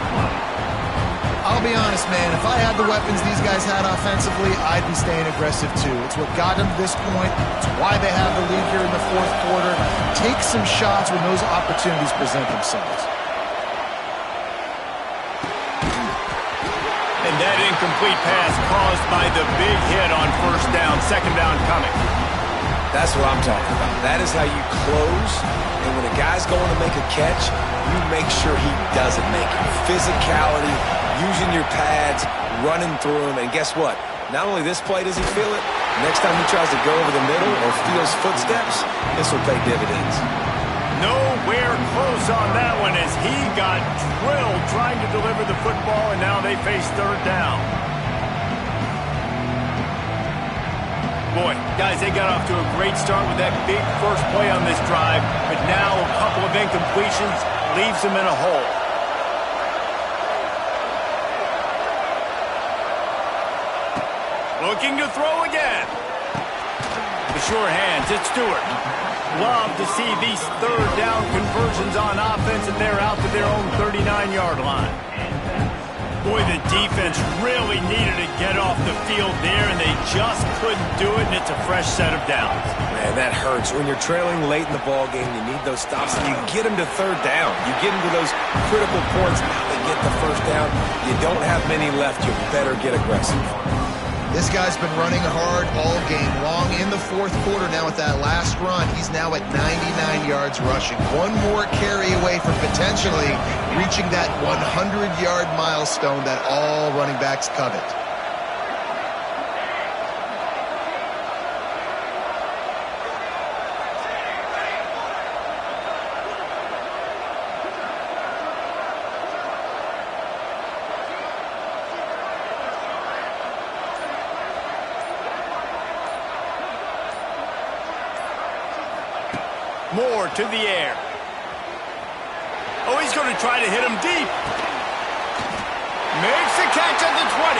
I'll be honest, man, if I had the weapons these guys had offensively, I'd be staying aggressive too. It's what got them to this point. It's why they have the lead here in the fourth quarter. Take some shots when those opportunities present themselves. And that incomplete pass caused by the big hit on first down. Second down coming. That's what I'm talking about. That is how you close. And when a guy's going to make a catch, you make sure he doesn't make it. Physicality, using your pads, running through him. And guess what? Not only this play does he feel it, next time he tries to go over the middle or feels footsteps, this will pay dividends. Nowhere close on that one as he got drilled trying to deliver the football, and now they face third down. Boy, guys, they got off to a great start with that big first play on this drive, but now a couple of incompletions leaves them in a hole. Looking to throw again. The sure hands, it's Stewart. Love to see these third down conversions on offense, and they're out to their own 39-yard line. Boy, the defense really needed to get off the field there, and they just couldn't do it, and it's a fresh set of downs. Man, that hurts. When you're trailing late in the ball game, you need those stops, and you get them to third down. You get them to those critical points. Now they get the first down. You don't have many left. You better get aggressive. This guy's been running hard all game long in the fourth quarter. Now with that last run, he's now at 99 yards rushing. One more carry away from potentially reaching that 100-yard milestone that all running backs covet. Moore to the air. Oh, he's going to try to hit him deep. Makes the catch at the 20.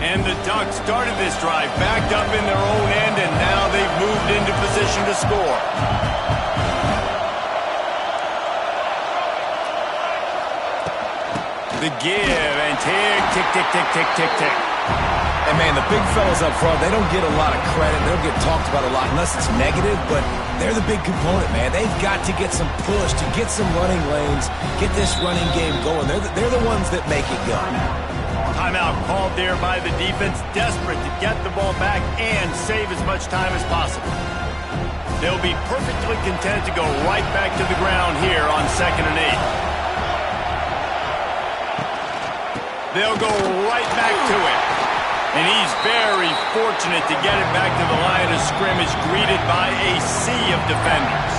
And the Ducks started this drive backed up in their own end, and now they've moved into position to score. The give and tick, tick, tick, tick, tick, tick, tick. And, man, the big fellas up front, they don't get a lot of credit. They don't get talked about a lot unless it's negative, but they're the big component, man. They've got to get some push, to get some running lanes, get this running game going. They're the ones that make it go. Timeout called there by the defense, desperate to get the ball back and save as much time as possible. They'll be perfectly content to go right back to the ground here on 2nd and 8. They'll go right back to it. And he's very fortunate to get it back to the line of scrimmage, greeted by a sea of defenders.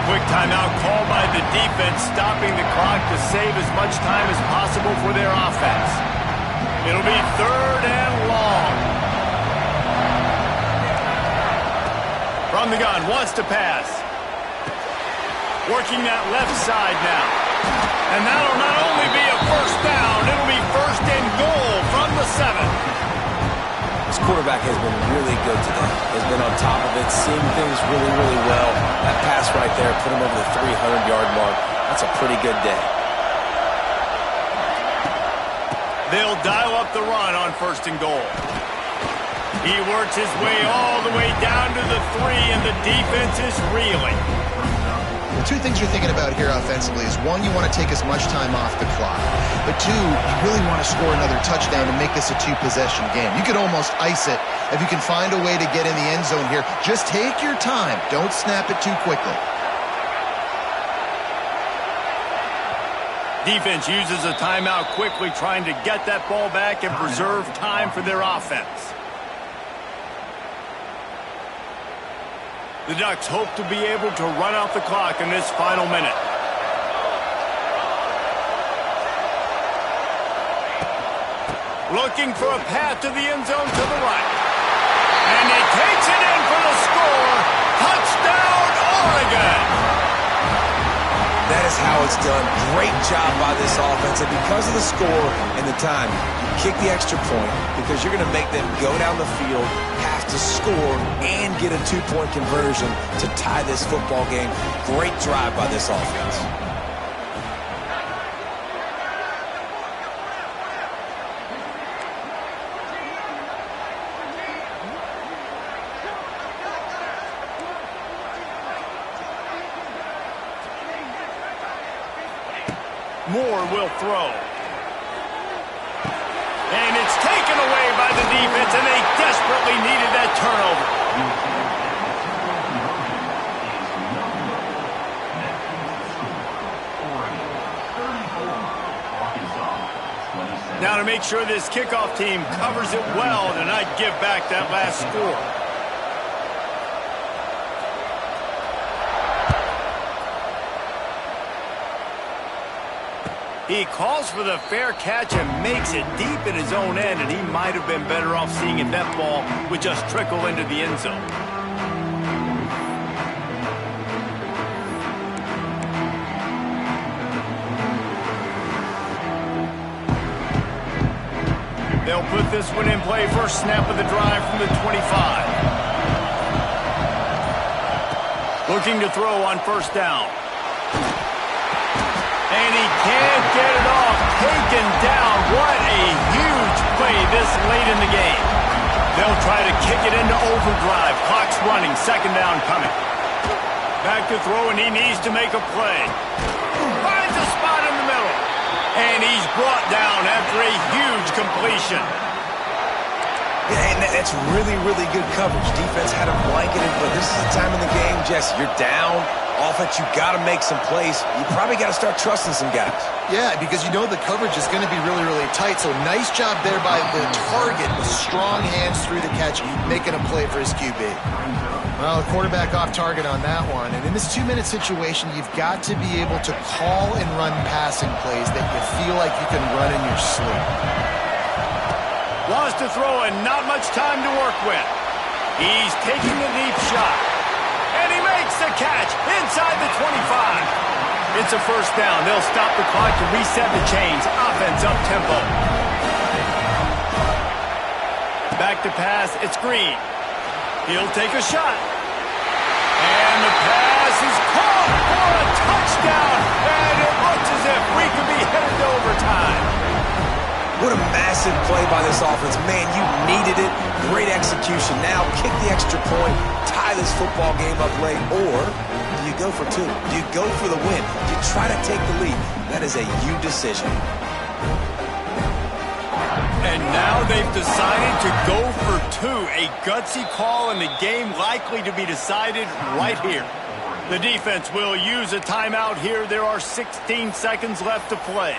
Quick timeout called by the defense, stopping the clock to save as much time as possible for their offense. It'll be 3rd and long. From the gun, wants to pass. Working that left side now. And that'll not only be a first down, it'll be 1st and goal from the 7. This quarterback has been really good today. Has been on top of it, seeing things really, really well. That pass right there put him over the 300-yard mark. That's a pretty good day. They'll dial up the run on 1st and goal. He works his way all the way down to the 3, and the defense is reeling. The two things you're thinking about here offensively is, one, you want to take as much time off the clock. But two, you really want to score another touchdown to make this a two-possession game. You could almost ice it if you can find a way to get in the end zone here. Just take your time. Don't snap it too quickly. Defense uses a timeout quickly, trying to get that ball back and preserve time for their offense. The Ducks hope to be able to run out the clock in this final minute. Looking for a path to the end zone to the right. And he takes it in for the score. Touchdown, Oregon! That is how it's done. Great job by this offense. And because of the score and the time, you kick the extra point because you're going to make them go down the field, have to score, and get a 2-point conversion to tie this football game. Great drive by this offense. Moore will throw. And it's taken away by the defense, and they desperately needed that turnover. Now to make sure this kickoff team covers it well to not give back that last score. He calls for the fair catch and makes it deep in his own end, and he might have been better off seeing if that ball would just trickle into the end zone. They'll put this one in play. First snap of the drive from the 25. Looking to throw on first down. And he can't get it off. Taken down. What a huge play this late in the game. They'll try to kick it into overdrive. Clock's running. Second down coming. Back to throw, and he needs to make a play. Finds a spot in the middle. And he's brought down after a huge completion. Yeah, and that's really, really good coverage. Defense had him blanketed, but this is the time in the game, Jesse. You're down. Offense, you got to make some plays. You probably got to start trusting some guys. Yeah, because you know the coverage is going to be really, really tight. So nice job there by the target with strong hands through the catch, making a play for his QB. Well, the quarterback off target on that one. And in this 2-minute situation, you've got to be able to call and run passing plays that you feel like you can run in your sleep. Wants to throw and not much time to work with. He's taking a deep shot. And he makes the catch inside the 25. It's a first down. They'll stop the clock to reset the chains. Offense up tempo. Back to pass. It's Green. He'll take a shot. And the pass is caught for a touchdown. And it looks as if we could be headed to overtime. What a massive play by this offense. Man, you needed it. Great execution. Now kick the extra point, tie this football game up late, or do you go for two? Do you go for the win? Do you try to take the lead? That is a you decision. And now they've decided to go for two. A gutsy call, and the game likely to be decided right here. The defense will use a timeout here. There are 16 seconds left to play.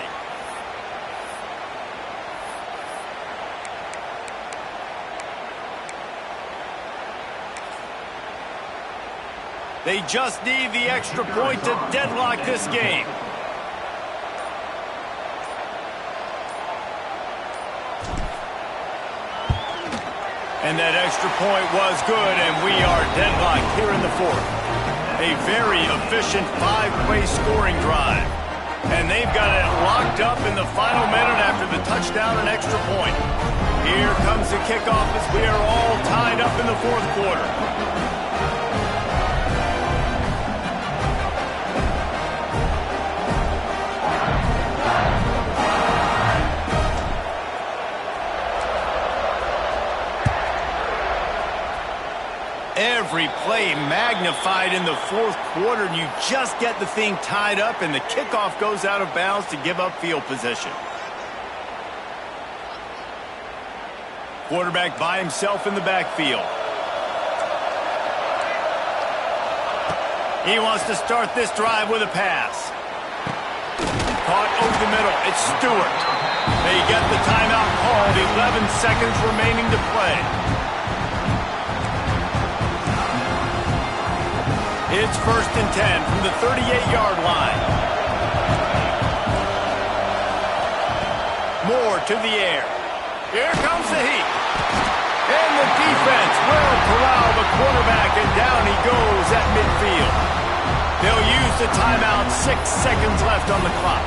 They just need the extra point to deadlock this game. And that extra point was good, and we are deadlocked here in the fourth. A very efficient 5-play scoring drive. And they've got it locked up in the final minute after the touchdown and extra point. Here comes the kickoff as we are all tied up in the fourth quarter. Every play magnified in the fourth quarter, and you just get the thing tied up, and the kickoff goes out of bounds to give up field position. Quarterback by himself in the backfield. He wants to start this drive with a pass. Caught over the middle. It's Stewart. They get the timeout called. 11 seconds remaining to play. It's 1st and 10 from the 38-yard line. Moore to the air. Here comes the heat. And the defense will corral the quarterback, and down he goes at midfield. They'll use the timeout. 6 seconds left on the clock.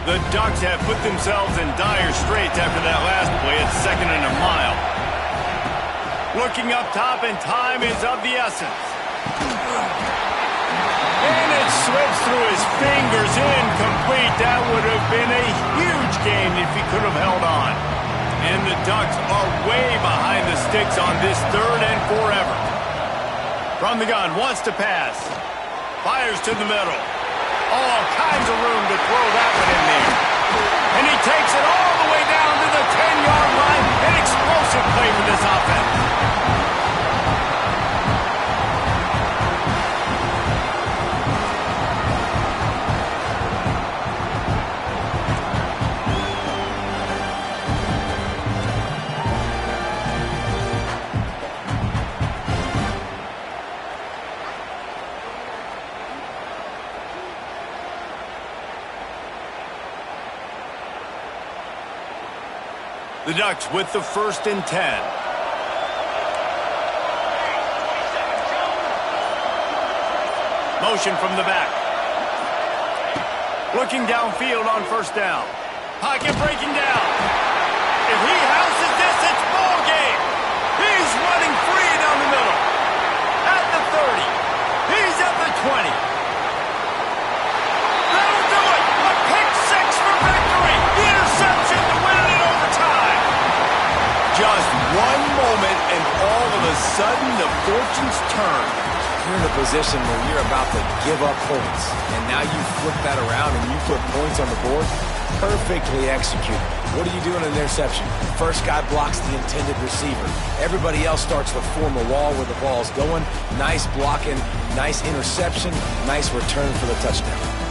The Ducks have put themselves in dire straits after that last play. It's 2nd and a mile. Looking up top, and time is of the essence. And it slips through his fingers, incomplete. That would have been a huge gain if he could have held on. And the Ducks are way behind the sticks on this 3rd and forever. From the gun, wants to pass. Fires to the middle. All kinds of room to throw that one in there. And he takes it all the way down to the 10-yard line. An explosive play for this offense. The Ducks with the 1st and 10. Motion from the back. Looking downfield on 1st down. Pocket breaking down. If he houses this, it's ball game. He's running free down the middle. At the 30. He's at the 20. That'll do it. A pick 6 for victory. The interception to win it in overtime. Just one moment, and all of a sudden, the fortunes turn. You're in a position where you're about to give up points, and now you flip that around and you put points on the board. Perfectly executed. What do you do in an interception? First guy blocks the intended receiver. Everybody else starts to form a wall where the ball's going. Nice blocking, nice interception, nice return for the touchdown.